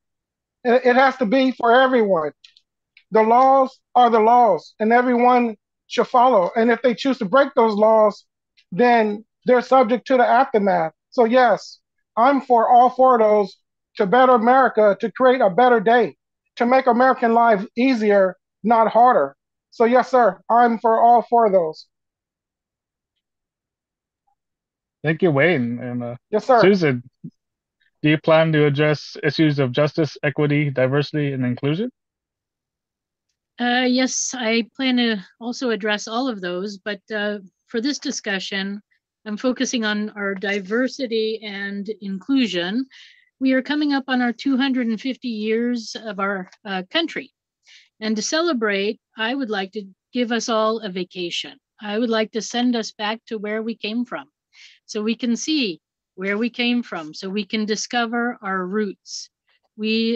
It has to be for everyone. The laws are the laws, and everyone should follow. And if they choose to break those laws, then they're subject to the aftermath. So yes, I'm for all four of those to better America, to create a better day, to make American life easier, not harder. So yes, sir, I'm for all four of those. Thank you, Wayne. And Yes, sir. Susan, do you plan to address issues of justice, equity, diversity, and inclusion? Yes, I plan to also address all of those, but for this discussion, I'm focusing on our diversity and inclusion. We are coming up on our 250 years of our country. And to celebrate, I would like to give us all a vacation. I would like to send us back to where we came from so we can see where we came from, so we can discover our roots.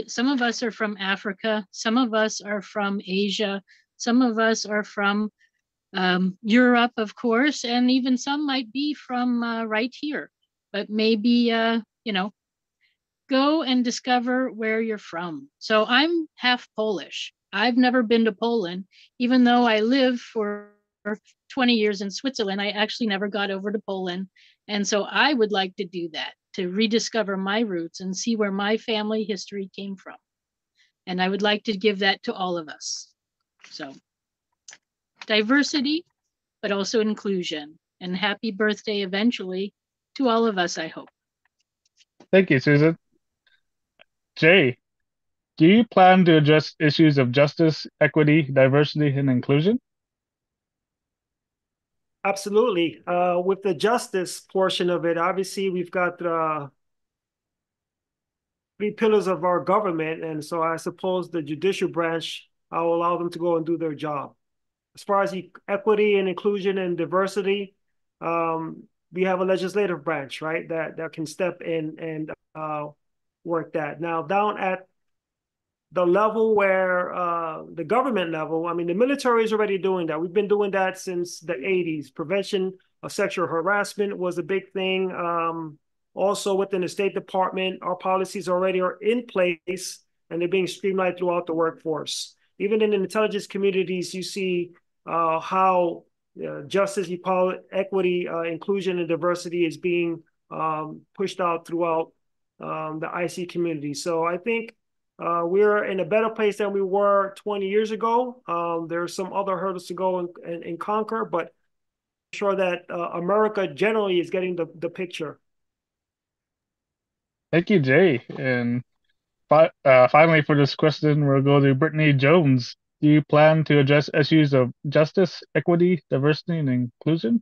Some of us are from Africa, some of us are from Asia, some of us are from Europe, of course, and even some might be from right here. But maybe, go and discover where you're from. So I'm half Polish. I've never been to Poland, even though I lived for 20 years in Switzerland. I actually never got over to Poland. And so I would like to do that, to rediscover my roots and see where my family history came from. And I would like to give that to all of us. So diversity, but also inclusion. And happy birthday eventually to all of us, I hope. Thank you, Susan. Jay, do you plan to address issues of justice, equity, diversity, and inclusion? Absolutely. With the justice portion of it, obviously we've got three pillars of our government, and so I suppose the judicial branch, I will allow them to go and do their job. As far as equity and inclusion and diversity, we have a legislative branch, right, that can step in and work that. Now, down at the level where the government level, I mean, the military is already doing that. We've been doing that since the 80s. Prevention of sexual harassment was a big thing. Also within the State Department, our policies already are in place and they're being streamlined throughout the workforce. Even in the intelligence communities, you see how justice, equity, inclusion, and diversity is being pushed out throughout the IC community. So I think we're in a better place than we were 20 years ago. There are some other hurdles to go and conquer, but I'm sure that America generally is getting the picture. Thank you, Jay. And finally, for this question, we'll go to Brittany Jones. Do you plan to address issues of justice, equity, diversity, and inclusion?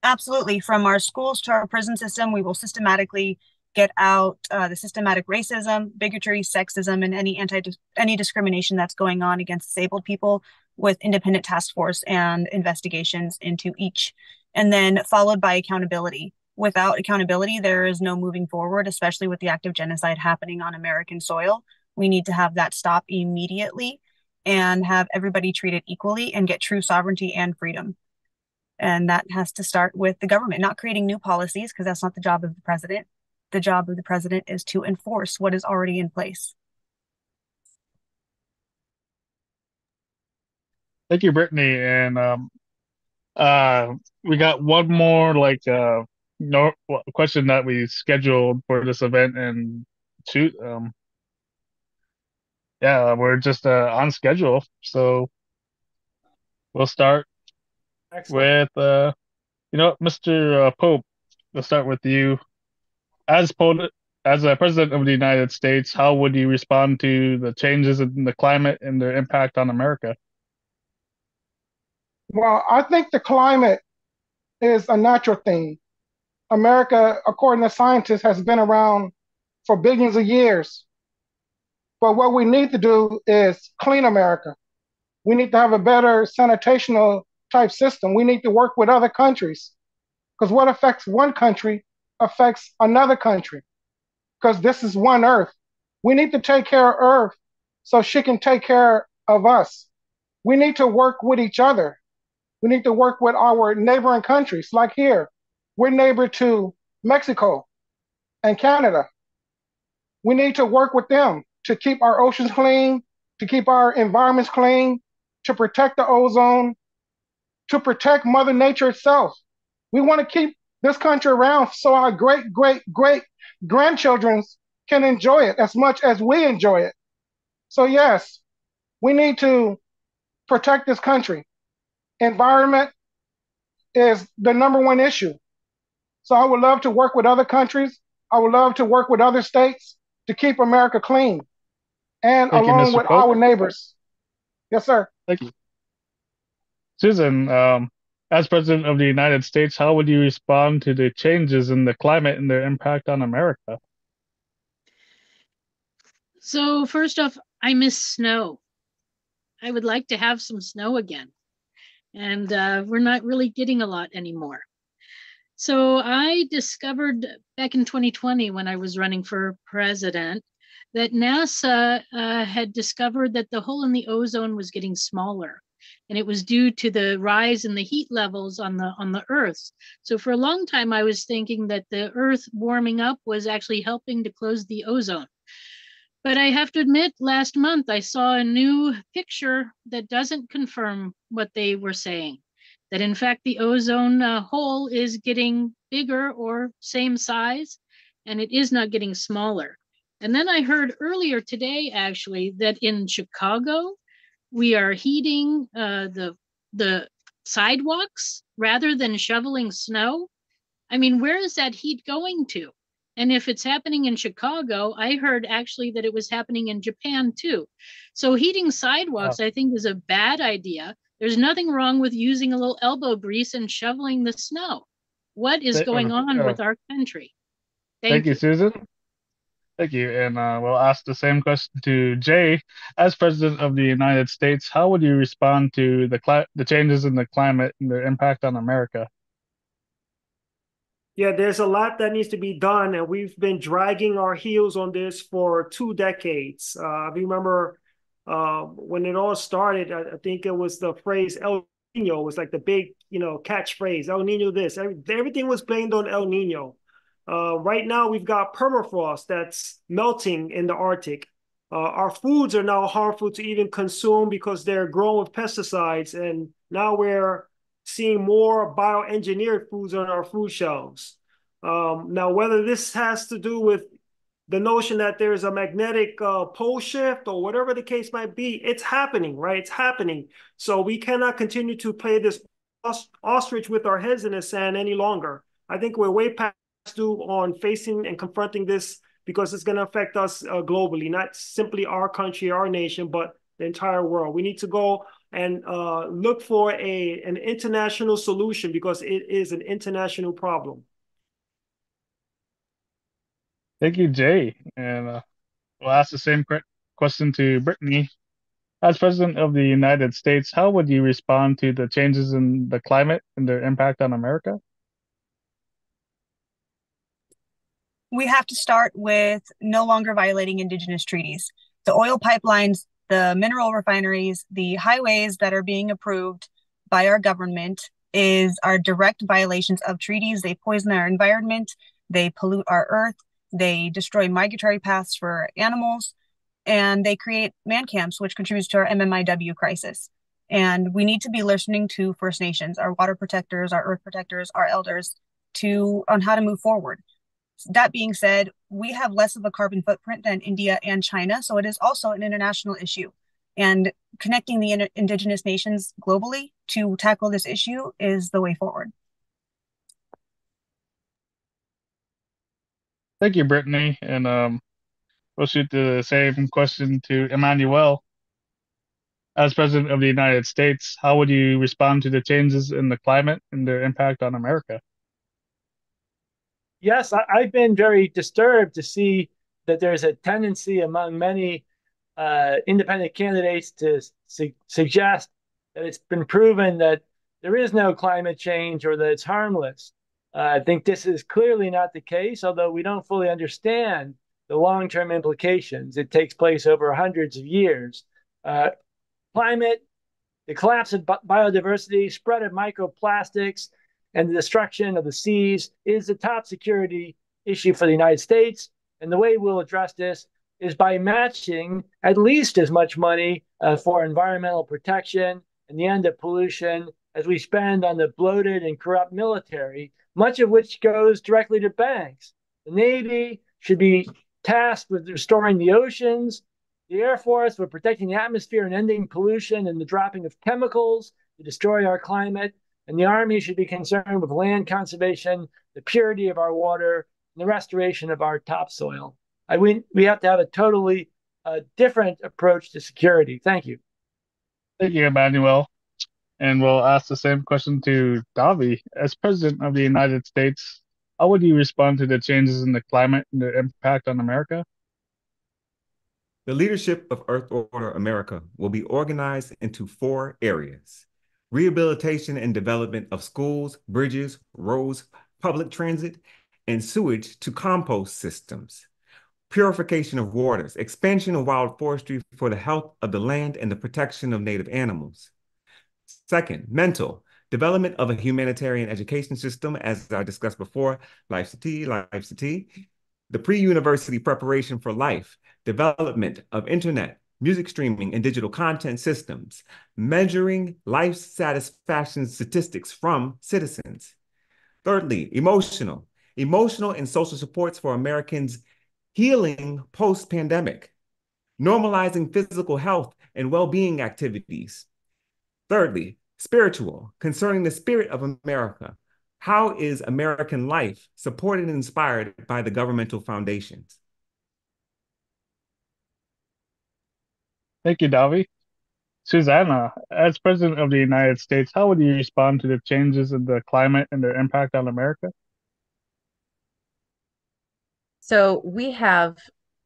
Absolutely. From our schools to our prison system, we will systematically get out the systematic racism, bigotry, sexism, and any discrimination that's going on against disabled people with independent task force and investigations into each, and then followed by accountability. Without accountability, there is no moving forward, especially with the act of genocide happening on American soil. We need to have that stop immediately and have everybody treated equally and get true sovereignty and freedom. And that has to start with the government, not creating new policies, because that's not the job of the president. The job of the president is to enforce what is already in place. Thank you, Brittany. And we got one more question that we scheduled for this event, and shoot, yeah, we're just on schedule. So we'll start Excellent. with Mr. Pope. We'll start with you. As as a president of the United States, how would you respond to the changes in the climate and their impact on America? Well, I think the climate is a natural thing. America, according to scientists, has been around for billions of years. But what we need to do is clean America. We need to have a better sanitational type system. We need to work with other countries because what affects one country affects another country because this is one Earth. We need to take care of Earth so she can take care of us. We need to work with each other. We need to work with our neighboring countries. Like here, we're neighbor to Mexico and Canada. We need to work with them to keep our oceans clean, to keep our environments clean, to protect the ozone, to protect Mother Nature itself. We want to keep this country around so our great grandchildren can enjoy it as much as we enjoy it. So, yes, we need to protect this country. Environment is the number one issue. So, I would love to work with other countries. I would love to work with other states to keep America clean and Thank you, along Mr. with Pope. our neighbors. Yes, sir. Thank you. Susan, as President of the United States, how would you respond to the changes in the climate and their impact on America? So first off, I miss snow. I would like to have some snow again. And we're not really getting a lot anymore. So I discovered back in 2020 when I was running for president that NASA had discovered that the hole in the ozone was getting smaller. And it was due to the rise in the heat levels on the Earth. So for a long time, I was thinking that the Earth warming up was actually helping to close the ozone. But I have to admit, last month I saw a new picture that doesn't confirm what they were saying. That in fact, the ozone hole is getting bigger or same size, and it is not getting smaller. And then I heard earlier today, actually, that in Chicago, we are heating the sidewalks rather than shoveling snow. I mean, where is that heat going to? And if it's happening in Chicago, I heard actually that it was happening in Japan too. So heating sidewalks, I think, is a bad idea. There's nothing wrong with using a little elbow grease and shoveling the snow. What is going on with our country? Thank you, Susan. Thank you. And we'll ask the same question to Jay. As President of the United States, how would you respond to the changes in the climate and their impact on America? Yeah, there's a lot that needs to be done, and we've been dragging our heels on this for 2 decades. I remember when it all started, I think it was the phrase El Nino was like the big, catchphrase. El Nino this. Everything was blamed on El Nino. Right now, we've got permafrost that's melting in the Arctic. Our foods are now harmful to even consume because they're grown with pesticides, and now we're seeing more bioengineered foods on our food shelves. Now, whether this has to do with the notion that there's a magnetic pole shift or whatever the case might be, it's happening, right? It's happening. So we cannot continue to play this ostrich with our heads in the sand any longer. I think we're way past due on facing and confronting this because it's going to affect us globally, not simply our country, our nation, but the entire world. We need to go and look for an international solution because it is an international problem. Thank you, Jay. And we'll ask the same question to Brittany. As President of the United States, how would you respond to the changes in the climate and their impact on America? We have to start with no longer violating indigenous treaties. The oil pipelines, the mineral refineries, the highways that are being approved by our government are direct violations of treaties. They poison our environment, they pollute our earth, they destroy migratory paths for animals, and they create man camps, which contributes to our MMIW crisis. And we need to be listening to First Nations, our water protectors, our earth protectors, our elders, on how to move forward. That being said, we have less of a carbon footprint than India and China, so it is also an international issue. And connecting the indigenous nations globally to tackle this issue is the way forward. Thank you, Brittany. And we'll shoot the same question to Emmanuel. As President of the United States, how would you respond to the changes in the climate and their impact on America? Yes, I've been very disturbed to see that there's a tendency among many independent candidates to suggest that it's been proven that there is no climate change or that it's harmless. I think this is clearly not the case, although we don't fully understand the long-term implications. It takes place over hundreds of years. Climate, the collapse of biodiversity, spread of microplastics, and the destruction of the seas is the top security issue for the United States. And the way we'll address this is by matching at least as much money for environmental protection and the end of pollution as we spend on the bloated and corrupt military, much of which goes directly to banks. The Navy should be tasked with restoring the oceans, the Air Force with protecting the atmosphere and ending pollution and the dropping of chemicals to destroy our climate, and the Army should be concerned with land conservation, the purity of our water, and the restoration of our topsoil. We have to have a totally different approach to security. Thank you. Thank you, Emmanuel. And we'll ask the same question to Davi. As President of the United States, how would you respond to the changes in the climate and their impact on America? The leadership of Earth Order America will be organized into 4 areas: rehabilitation and development of schools, bridges, roads, public transit, and sewage to compost systems, purification of waters, expansion of wild forestry for the health of the land and the protection of native animals. Second, mental, development of a humanitarian education system, as I discussed before, Life's a T, Life's a T. The pre-university preparation for life, development of internet, music streaming, and digital content systems, measuring life satisfaction statistics from citizens. Thirdly, emotional and social supports for Americans healing post-pandemic, normalizing physical health and well-being activities. Thirdly, spiritual, concerning the spirit of America. How is American life supported and inspired by the governmental foundations? Thank you, Davi. Susanna, as President of the United States, how would you respond to the changes in the climate and their impact on America? So we have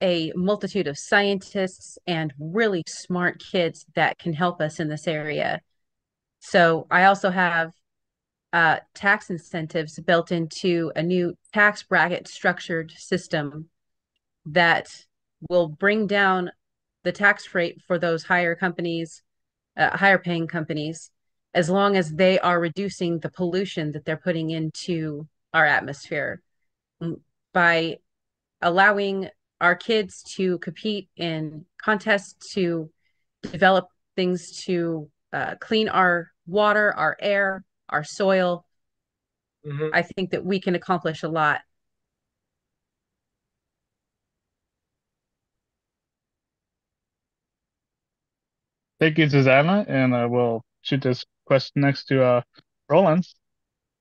a multitude of scientists and really smart kids that can help us in this area. So I also have tax incentives built into a new tax bracket structured system that will bring down the tax rate for those higher companies, higher paying companies, as long as they are reducing the pollution that they're putting into our atmosphere by allowing our kids to compete in contests to develop things to clean our water, our air, our soil. I think that we can accomplish a lot. Thank you, Susanna, and I will shoot this question next to Roland.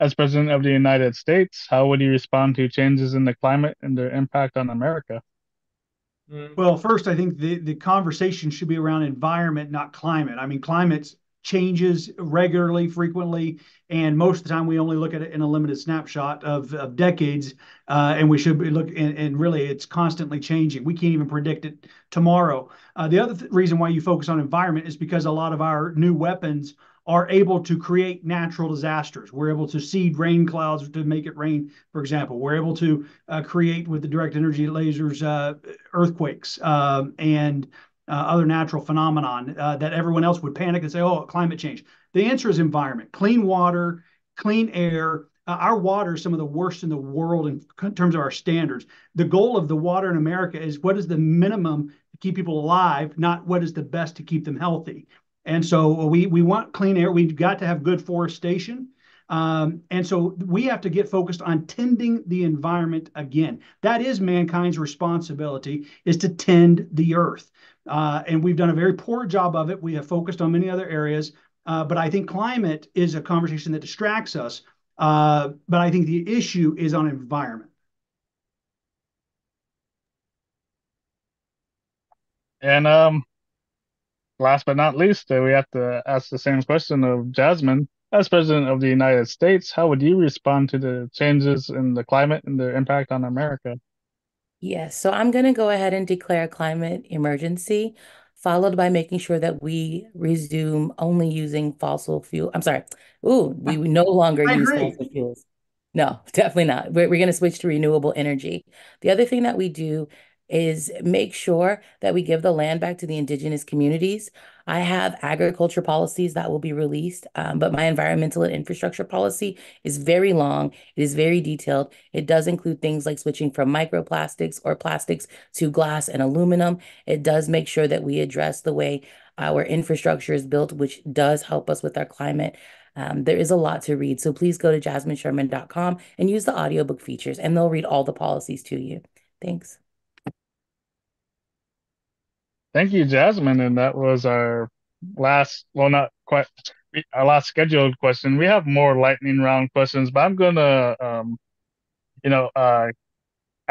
As President of the United States, how would you respond to changes in the climate and their impact on America? Well, first, I think the conversation should be around environment, not climate. I mean, climate changes regularly, frequently, and most of the time we only look at it in a limited snapshot of decades, and we should be and really it's constantly changing. We can't even predict it tomorrow. The other reason why you focus on environment is because a lot of our new weapons are able to create natural disasters. We're able to seed rain clouds to make it rain, for example. We're able to create with the direct energy lasers earthquakes and other natural phenomenon that everyone else would panic and say, oh, climate change. The answer is environment, clean water, clean air. Our water is some of the worst in the world in terms of our standards. The goal of the water in America is what is the minimum to keep people alive, not what is the best to keep them healthy. And so we want clean air. We've got to have good forestation. And so we have to get focused on tending the environment again. That is mankind's responsibility, is to tend the earth. and we've done a very poor job of it. We have focused on many other areas, but I think climate is a conversation that distracts us. But I think the issue is on environment. And last but not least, we have to ask the same question of Jasmine. As President of the United States, how would you respond to the changes in the climate and their impact on America? Yes, so I'm going to go ahead and declare a climate emergency, followed by making sure that we resume only using fossil fuel. I'm sorry. Ooh, we no longer I use agree. fossil fuels. No, definitely not. We're going to switch to renewable energy. The other thing that we do is make sure that we give the land back to the indigenous communities. I have agriculture policies that will be released, but my environmental and infrastructure policy is very long. It is very detailed. It does include things like switching from microplastics or plastics to glass and aluminum. It does make sure that we address the way our infrastructure is built, which does help us with our climate. There is a lot to read, so please go to jasminesherman.com and use the audiobook features, and they'll read all the policies to you. Thanks. Thank you, Jasmine. And that was our last, well, not quite our last scheduled question. We have more lightning round questions, but I'm gonna, you know, I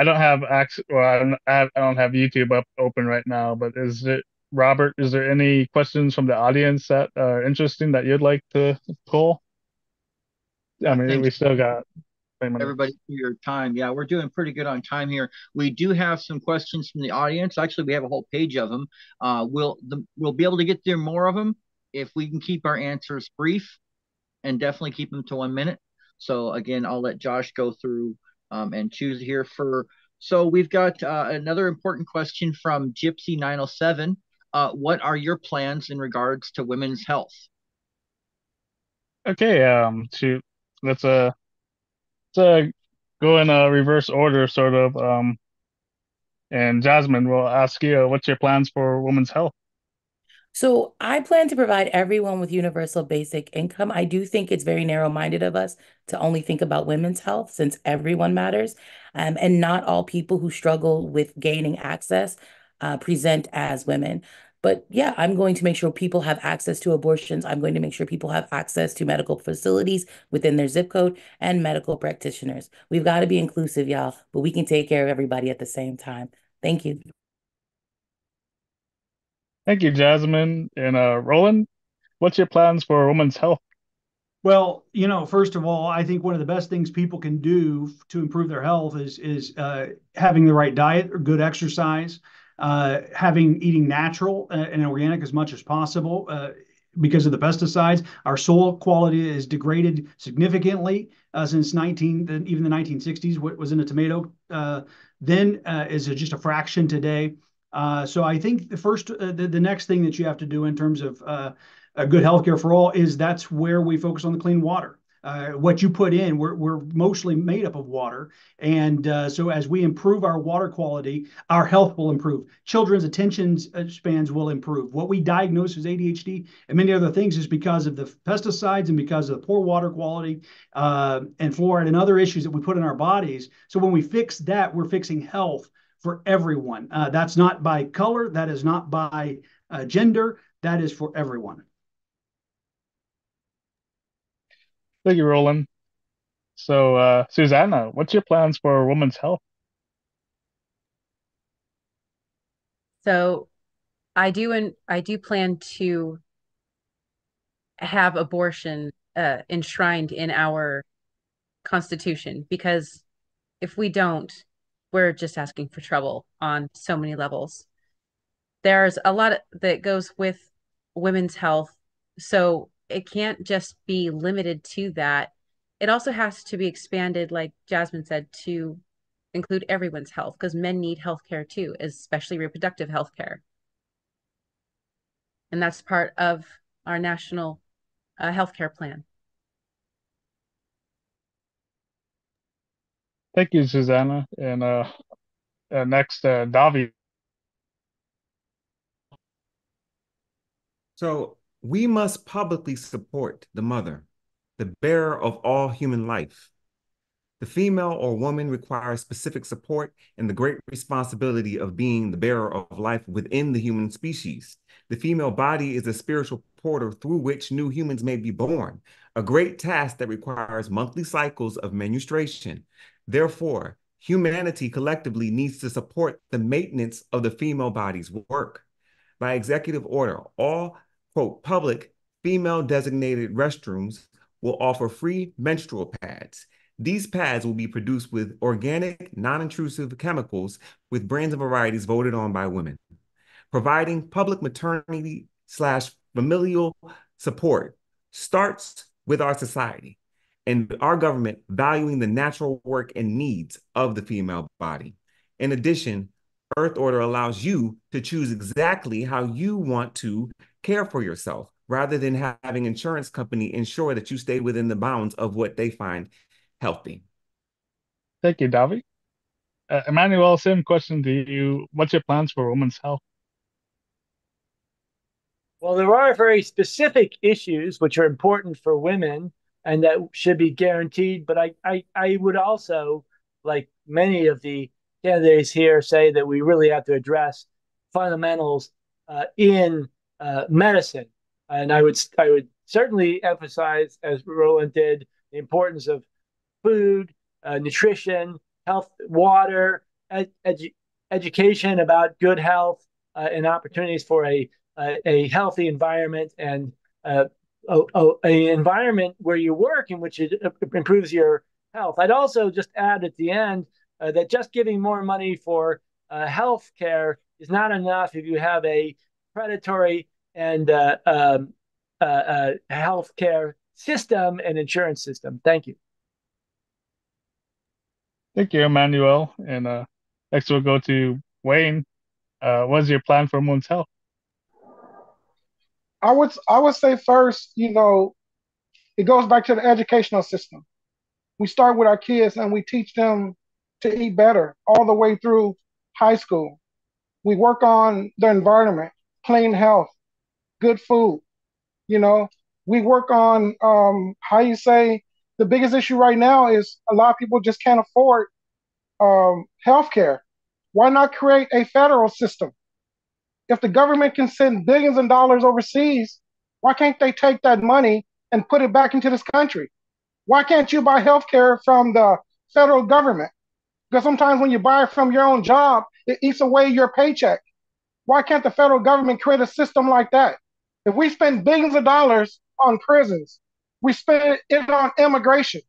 don't have access. Well, I don't have YouTube up open right now. But is it Robert? Is there any questions from the audience that are interesting that you'd like to pull? I mean, Thanks we still got 20 minutes. everybody for your time. Yeah, we're doing pretty good on time here. We do have some questions from the audience. Actually, we have a whole page of them. We'll be able to get through more of them if we can keep our answers brief and definitely keep them to 1 minute. So again, I'll let Josh go through and choose here for. So we've got another important question from Gypsy 907. What are your plans in regards to women's health? Okay, shoot. Let's go in a reverse order, sort of. And Jasmine, will ask you, what's your plans for women's health? So I plan to provide everyone with universal basic income. I do think it's very narrow-minded of us to only think about women's health since everyone matters. And not all people who struggle with gaining access present as women. But yeah, I'm going to make sure people have access to abortions. I'm going to make sure people have access to medical facilities within their zip code and medical practitioners. We've got to be inclusive, y'all, but we can take care of everybody at the same time. Thank you. Thank you, Jasmine. And Roland, what's your plans for women's health? Well, first of all, I think one of the best things people can do to improve their health is having the right diet or good exercise, eating natural and organic as much as possible. Because of the pesticides, our soil quality is degraded significantly since even the 1960s. What was in a tomato then is just a fraction today. So I think the next thing that you have to do in terms of a good healthcare for all that's where we focus on the clean water. What you put in, we're mostly made up of water. And so as we improve our water quality, our health will improve. Children's attention spans will improve. What we diagnose as ADHD and many other things is because of the pesticides and because of the poor water quality and fluoride and other issues that we put in our bodies. So when we fix that, we're fixing health for everyone. That's not by color. That is not by gender. That is for everyone. Thank you, Roland. So, Susanna, what's your plans for women's health? So I do plan to have abortion enshrined in our Constitution, because if we don't, we're just asking for trouble on so many levels. There's a lot that goes with women's health, so it can't just be limited to that. It also has to be expanded, like Jasmine said, to include everyone's health, because men need health care too, especially reproductive health care. And that's part of our national healthcare plan. Thank you, Susanna. And next, Davi. So we must publicly support the mother, the bearer of all human life. The female or woman requires specific support and the great responsibility of being the bearer of life within the human species. The female body is a spiritual portal through which new humans may be born, a great task that requires monthly cycles of menstruation. Therefore, humanity collectively needs to support the maintenance of the female body's work. By executive order, all, quote, public female designated restrooms will offer free menstrual pads. These pads will be produced with organic, non-intrusive chemicals with brands and varieties voted on by women. Providing public maternity slash familial support starts with our society and our government valuing the natural work and needs of the female body. In addition, Earth Order allows you to choose exactly how you want to care for yourself rather than having insurance company ensure that you stay within the bounds of what they find healthy. Thank you, Davi. Emmanuel, same question to you. What's your plans for women's health? Well, there are very specific issues which are important for women and that should be guaranteed. But I would also, like many of the candidates here, say that we really have to address fundamentals in medicine. And I would certainly emphasize, as Roland did, the importance of food, nutrition, health, water, education about good health, and opportunities for a healthy environment and a environment where you work in which it improves your health. I'd also just add at the end that just giving more money for health care is not enough if you have a predatory and health care system and insurance system. Thank you. Thank you, Emmanuel. And next we'll go to Wayne. What's your plan for women's health? I would say first, it goes back to the educational system. We start with our kids and we teach them to eat better all the way through high school. We work on the environment, clean health, good food. You know, we work on how you say the biggest issue right now is a lot of people just can't afford health care. Why not create a federal system? If the government can send billions of dollars overseas, why can't they take that money and put it back into this country? Why can't you buy health care from the federal government? Because sometimes when you buy it from your own job, it eats away your paycheck. Why can't the federal government create a system like that? If we spend billions of dollars on prisons, we spend it on immigration,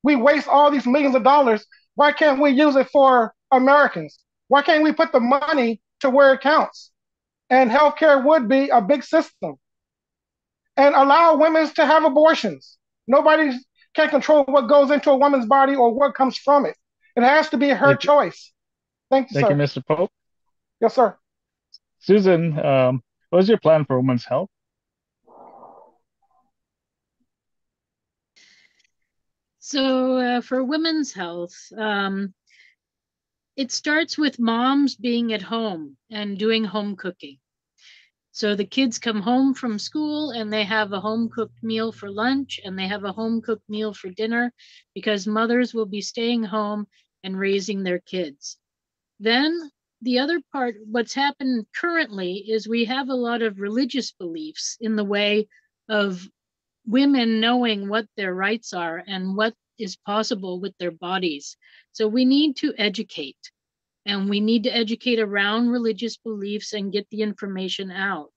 we waste all these millions of dollars. Why can't we use it for Americans? Why can't we put the money to where it counts? And healthcare would be a big system. And allow women to have abortions. Nobody can control what goes into a woman's body or what comes from it. It has to be her choice. Thank you, Thank sir. you, Mr. Pope. Yes, sir. Susan, what's your plan for women's health? So for women's health, it starts with moms being at home and doing home cooking. So the kids come home from school and they have a home cooked meal for lunch and they have a home cooked meal for dinner because mothers will be staying home and raising their kids. Then the other part, what's happened currently is we have a lot of religious beliefs in the way of women knowing what their rights are and what is possible with their bodies. So we need to educate. And we need to educate around religious beliefs and get the information out.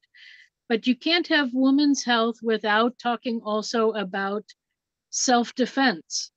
But you can't have women's health without talking also about self-defense,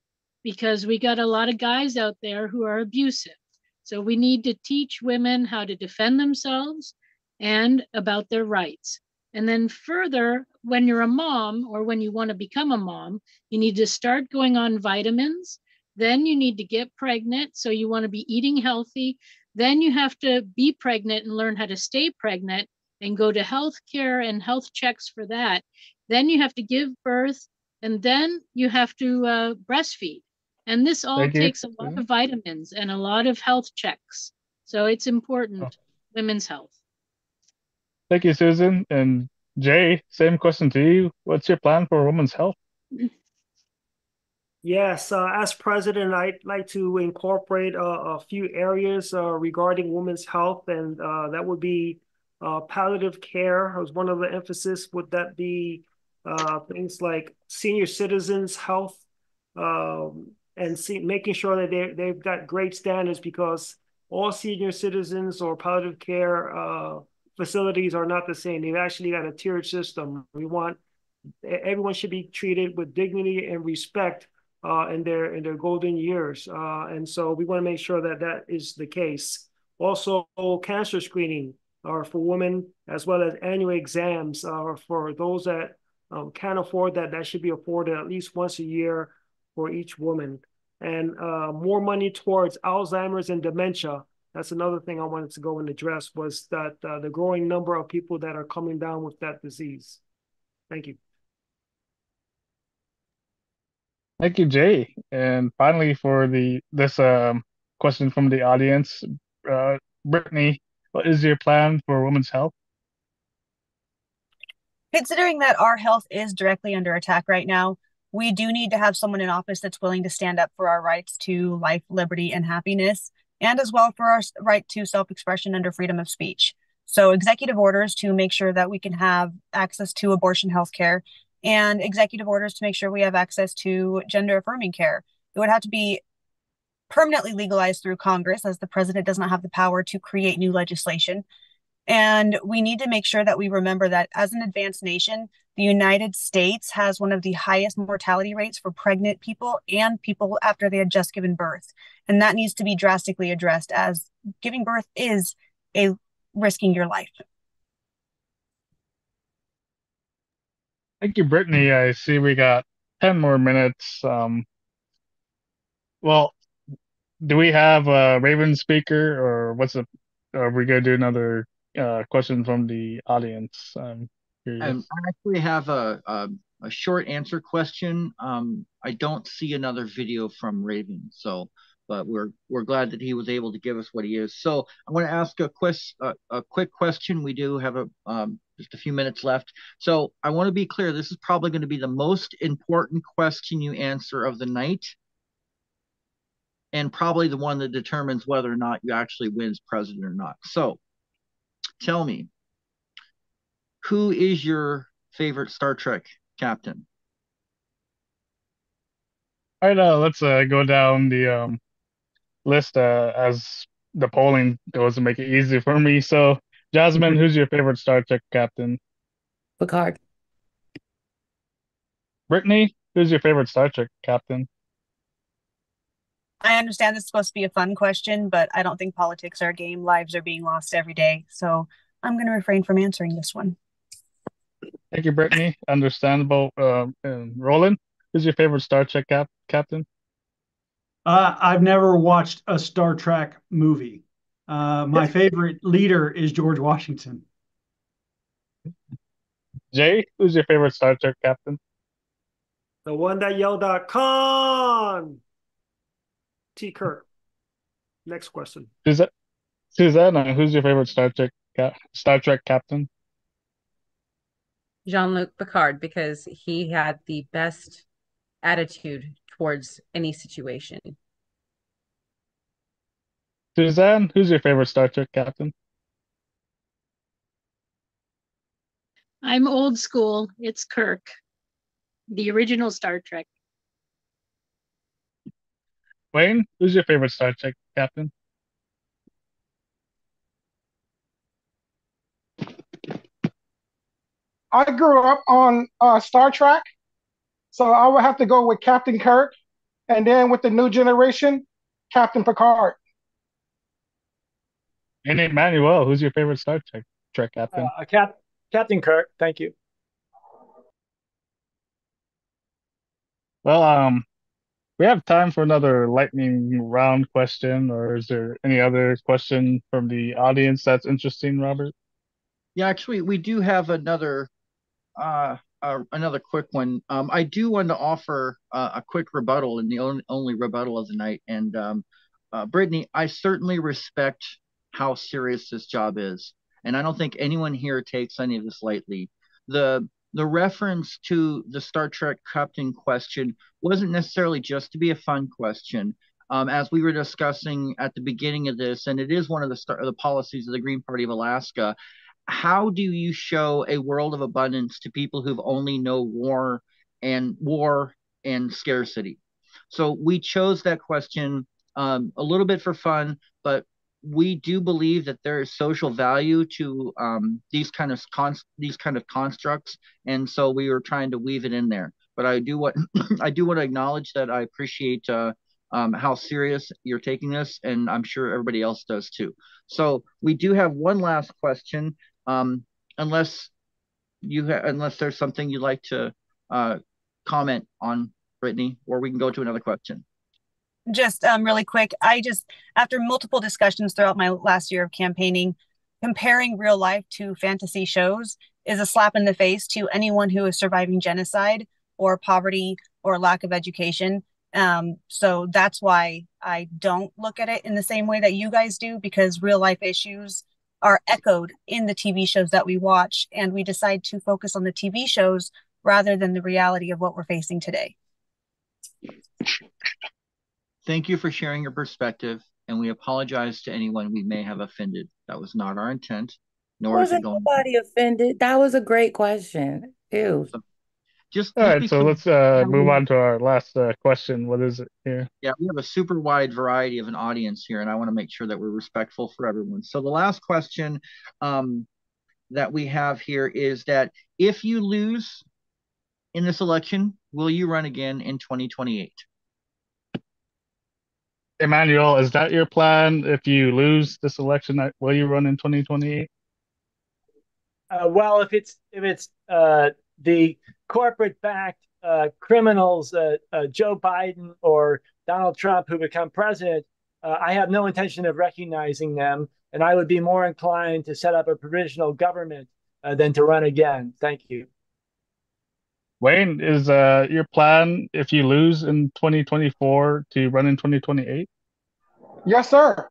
because we got a lot of guys out there who are abusive. So we need to teach women how to defend themselves and about their rights. And then further, when you're a mom or when you want to become a mom, you need to start going on vitamins. Then you need to get pregnant. So you want to be eating healthy. Then you have to be pregnant and learn how to stay pregnant and go to health care and health checks for that. Then you have to give birth and then you have to breastfeed. And this all takes a lot of vitamins and a lot of health checks. So it's important, women's health. Thank you, Susan. And Jay, same question to you. What's your plan for women's health? Yes, as president, I'd like to incorporate a few areas regarding women's health, and that would be palliative care as one of the emphasis. Would that be things like senior citizens' health, and making sure that they've got great standards, because all senior citizens or palliative care facilities are not the same. They've actually got a tiered system. We want everyone should be treated with dignity and respect in their golden years, and so we want to make sure that that is the case. Also, cancer screening for women, as well as annual exams for those that can't afford that. That should be afforded at least once a year for each woman, and more money towards Alzheimer's and dementia. That's another thing I wanted to go and address, was that the growing number of people that are coming down with that disease. Thank you. Thank you, Jay. And finally, for this question from the audience, Brittany, what is your plan for women's health? Considering that our health is directly under attack right now, we do need to have someone in office that's willing to stand up for our rights to life, liberty, and happiness, and as well for our right to self-expression under freedom of speech. So executive orders to make sure that we can have access to abortion health care, and executive orders to make sure we have access to gender affirming care. It would have to be permanently legalized through Congress, as the president does not have the power to create new legislation. And we need to make sure that we remember that as an advanced nation, the United States has one of the highest mortality rates for pregnant people and people after they had just given birth. And that needs to be drastically addressed, as giving birth is a risking your life. Thank you, Brittany. I see we got 10 more minutes. Well, do we have a Raven speaker, or are we gonna do another question from the audience? I'm curious. I actually have a short answer question. I don't see another video from Raven, so but we're glad that he was able to give us what he is. So I want to ask a quick question. We do have just a few minutes left. So I want to be clear. This is probably going to be the most important question you answer of the night, and probably the one that determines whether or not you actually win as president or not. So tell me, who is your favorite Star Trek captain? All right, let's go down the list as the polling goes to make it easy for me. So, Jasmine, who's your favorite Star Trek captain? Picard. Brittany, who's your favorite Star Trek captain? I understand this is supposed to be a fun question, but I don't think politics are a game. Lives are being lost every day. So I'm going to refrain from answering this one. Thank you, Brittany. Understandable. And Roland, who's your favorite Star Trek captain? I've never watched a Star Trek movie. My favorite leader is George Washington. Jay, who's your favorite Star Trek captain? The one that yelled out, Khan! T. Kirk. Next question. Susanna, who's your favorite Star Trek captain? Jean-Luc Picard, because he had the best attitude towards any situation. Suzanne, who's your favorite Star Trek captain? I'm old school. It's Kirk, the original Star Trek. Wayne, who's your favorite Star Trek captain? I grew up on Star Trek, so I would have to go with Captain Kirk, and then with the new generation, Captain Picard. And Emmanuel, who's your favorite Star Trek captain? Captain Kirk. Thank you. Well, we have time for another lightning round question, or is there any other question from the audience that's interesting, Robert? Yeah, actually, we do have another quick one. I do want to offer a quick rebuttal, and the only rebuttal of the night. And Brittany, I certainly respect how serious this job is, and I don't think anyone here takes any of this lightly. the reference to the Star Trek captain question wasn't necessarily just to be a fun question. As we were discussing at the beginning of this, and it is one of the policies of the Green Party of Alaska, how do you show a world of abundance to people who've only known war and scarcity? So we chose that question a little bit for fun, but we do believe that there is social value to these kind of constructs, and so we were trying to weave it in there. But I do want I do want to acknowledge that I appreciate how serious you're taking this, and I'm sure everybody else does too. So we do have one last question, unless unless there's something you'd like to comment on, Brittany, or we can go to another question. Just really quick, after multiple discussions throughout my last year of campaigning, comparing real life to fantasy shows is a slap in the face to anyone who is surviving genocide or poverty or lack of education. So that's why I don't look at it in the same way that you guys do, because real life issues are echoed in the TV shows that we watch, and we decide to focus on the TV shows rather than the reality of what we're facing today. Thank you for sharing your perspective, and we apologize to anyone we may have offended. That was not our intent, nor is it Wasn't going. nobody offended? That was a great question. Ew. Just All right, so because let's move on to our last question. What is it here? Yeah, we have a super wide variety of an audience here, and I want to make sure that we're respectful for everyone. So the last question that we have here is that if you lose in this election, will you run again in 2028? Emmanuel, is that your plan? If you lose this election, will you run in 2028? Well, if it's the corporate-backed criminals, Joe Biden or Donald Trump, who become president, I have no intention of recognizing them, and I would be more inclined to set up a provisional government than to run again. Thank you. Wayne, is your plan, if you lose in 2024, to run in 2028? Yes, sir.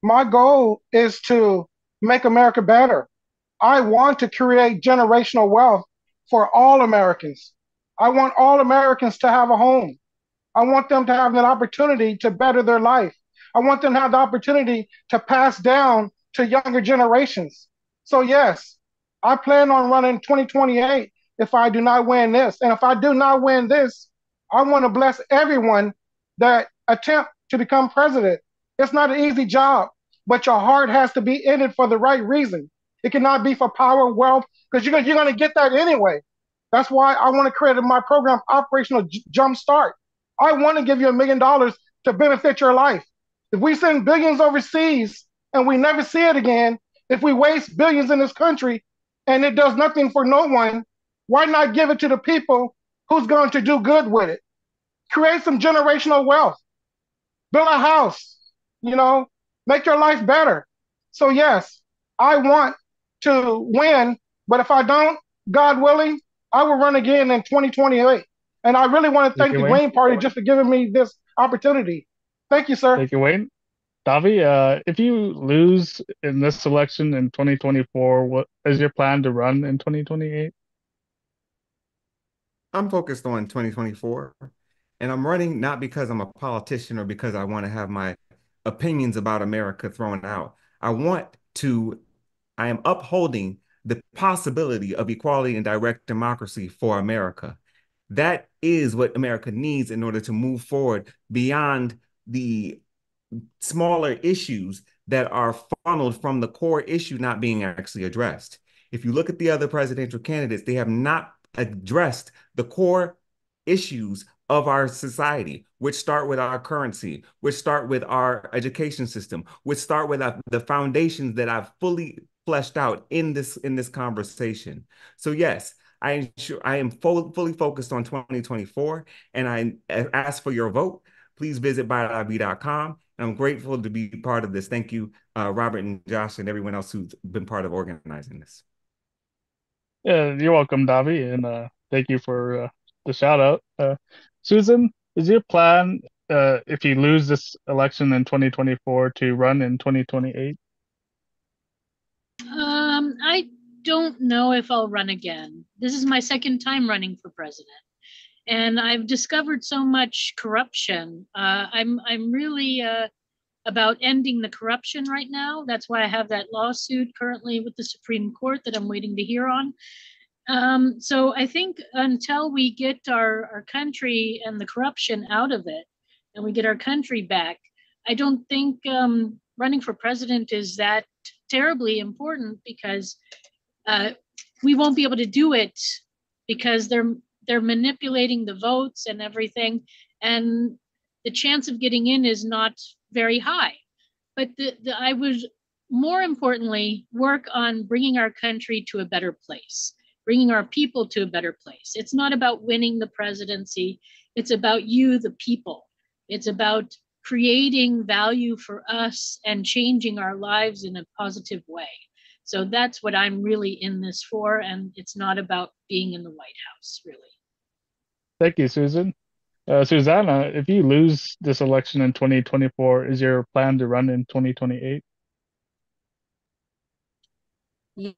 My goal is to make America better. I want to create generational wealth for all Americans. I want all Americans to have a home. I want them to have an opportunity to better their life. I want them to have the opportunity to pass down to younger generations. So, yes, I plan on running 2028 if I do not win this. And if I do not win this, I want to bless everyone that attempt to become president. It's not an easy job, but your heart has to be in it for the right reason. It cannot be for power, wealth, because you're going to get that anyway. That's why I want to create my program, Operational Jump Start. I want to give you $1 million to benefit your life. If we send billions overseas and we never see it again, if we waste billions in this country and it does nothing for no one, why not give it to the people who's going to do good with it? Create some generational wealth. Build a house, make your life better. So yes, I want to win, but if I don't, God willing, I will run again in 2028. And I really want to thank the Green Party just for giving me this opportunity. Thank you, sir. Thank you, Wayne. Davi, if you lose in this election in 2024, what is your plan to run in 2028? I'm focused on 2024, and I'm running not because I'm a politician or because I want to have my opinions about America thrown out. I am upholding the possibility of equality and direct democracy for America. That is what America needs in order to move forward beyond the smaller issues that are funneled from the core issue not being actually addressed. If you look at the other presidential candidates, they have not addressed the core issues of our society, which start with our currency, which start with our education system, which start with the foundations that I've fully fleshed out in this conversation. So yes, I am fully focused on 2024, and I ask for your vote. Please visit buylive.com. I'm grateful to be part of this. Thank you, Robert and Josh, and everyone else who's been part of organizing this. Yeah, you're welcome, Davi, and thank you for the shout out. Susan, is your plan, if you lose this election in 2024, to run in 2028? don't know if I'll run again. This is my second time running for president, and I've discovered so much corruption. I'm really about ending the corruption right now. That's why I have that lawsuit currently with the Supreme Court that I'm waiting to hear on. So I think until we get our country and the corruption out of it, and we get our country back, I don't think running for president is that terribly important, because we won't be able to do it because they're manipulating the votes and everything, and the chance of getting in is not very high. But I would more importantly work on bringing our country to a better place, bringing our people to a better place. It's not about winning the presidency. It's about you, the people. It's about creating value for us and changing our lives in a positive way. So that's what I'm really in this for. And it's not about being in the White House, really. Thank you, Susan. Susanna, if you lose this election in 2024, is your plan to run in 2028?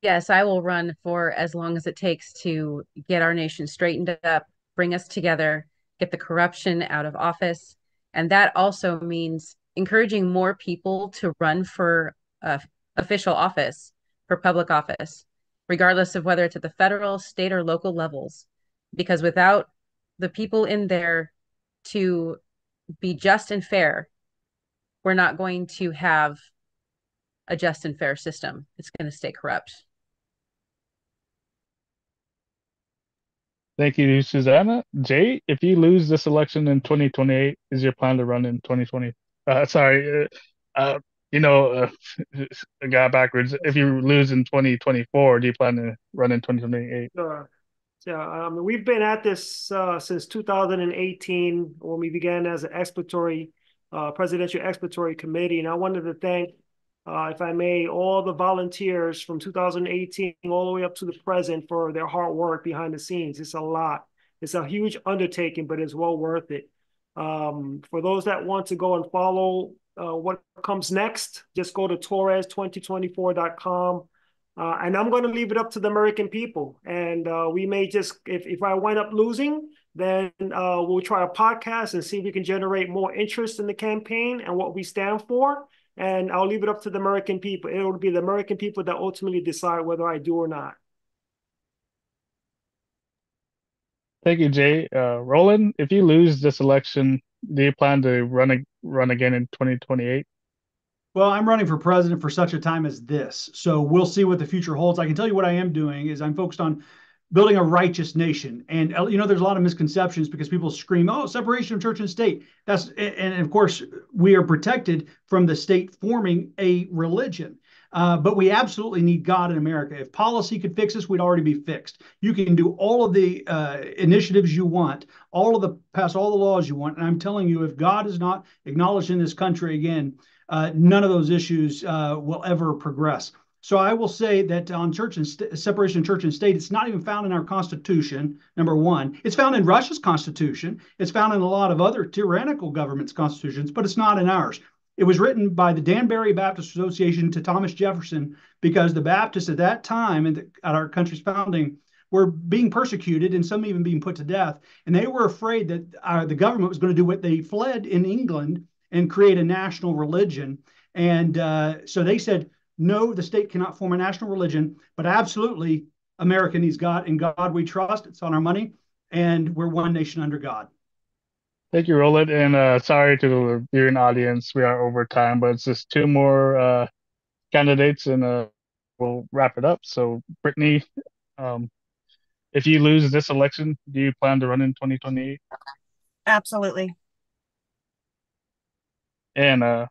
Yes, I will run for as long as it takes to get our nation straightened up, bring us together, get the corruption out of office. And that also means encouraging more people to run for official office, for public office, regardless of whether it's at the federal, state, or local levels. Because without the people in there to be just and fair, we're not going to have a just and fair system. It's going to stay corrupt. Thank you, Susanna. Jay, if you lose this election in 2028, is your plan to run in 2020? Sorry, you know, I got backwards. If you lose in 2024, do you plan to run in 2028? Yeah, we've been at this since 2018 when we began as an presidential exploratory committee. And I wanted to thank, if I may, all the volunteers from 2018 all the way up to the present for their hard work behind the scenes. It's a lot. It's a huge undertaking, but it's well worth it. For those that want to go and follow what comes next, just go to torres2024.com. And I'm going to leave it up to the American people. And we may just, if I wind up losing, then we'll try a podcast and see if we can generate more interest in the campaign and what we stand for. And I'll leave it up to the American people. It will be the American people that ultimately decide whether I do or not. Thank you, Jay. Roland, if you lose this election, do you plan to run again in 2028? Well, I'm running for president for such a time as this. So we'll see what the future holds. I can tell you what I am doing is I'm focused on building a righteous nation. And, there's a lot of misconceptions because people scream, oh, separation of church and state. And of course, we are protected from the state forming a religion. But we absolutely need God in America. If policy could fix us, we'd already be fixed. You can do all of the initiatives you want, pass all the laws you want. And I'm telling you, if God is not acknowledged in this country again, none of those issues will ever progress. So I will say that on separation of church and state, it's not even found in our Constitution, number one. It's found in Russia's Constitution. It's found in a lot of other tyrannical governments' constitutions, but it's not in ours. It was written by the Danbury Baptist Association to Thomas Jefferson because the Baptists at that time at our country's founding were being persecuted and some even being put to death. And they were afraid that the government was going to do what they fled in England and create a national religion. And so they said, no, the state cannot form a national religion, but absolutely America needs God. In God we trust. It's on our money. And we're one nation under God. Thank you, Roland. And sorry to the viewing audience, we are over time, but it's just two more candidates and we'll wrap it up. So, Brittany, if you lose this election, do you plan to run in 2028? Absolutely. And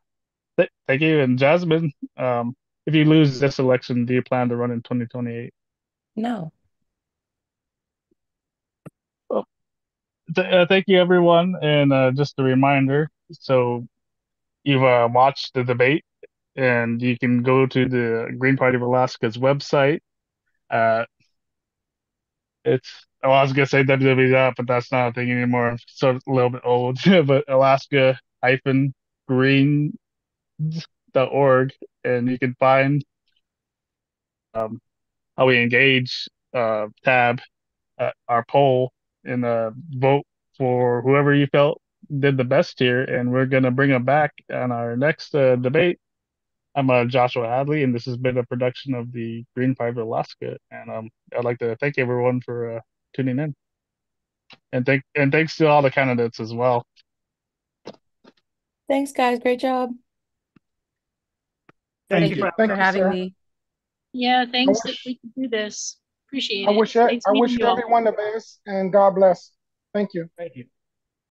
thank you. And Jasmine, if you lose this election, do you plan to run in 2028? No. Well, thank you, everyone. And just a reminder, so you've watched the debate, and you can go to the Green Party of Alaska's website. I was gonna say www, but that's not a thing anymore. I'm sort of a little bit old. But Alaska-Green.org, and you can find how we engage tab our poll and vote for whoever you felt did the best here, and we're gonna bring them back on our next debate. I'm Joshua Hadley, and this has been a production of the Green Party of Alaska. And I'd like to thank everyone for tuning in, and thanks to all the candidates as well. Thanks, guys. Great job. Thank you for having me. Yeah, thanks that we could do this. Appreciate I it. wish Thanks I wish meeting you all. everyone the best, and God bless. Thank you. Thank you.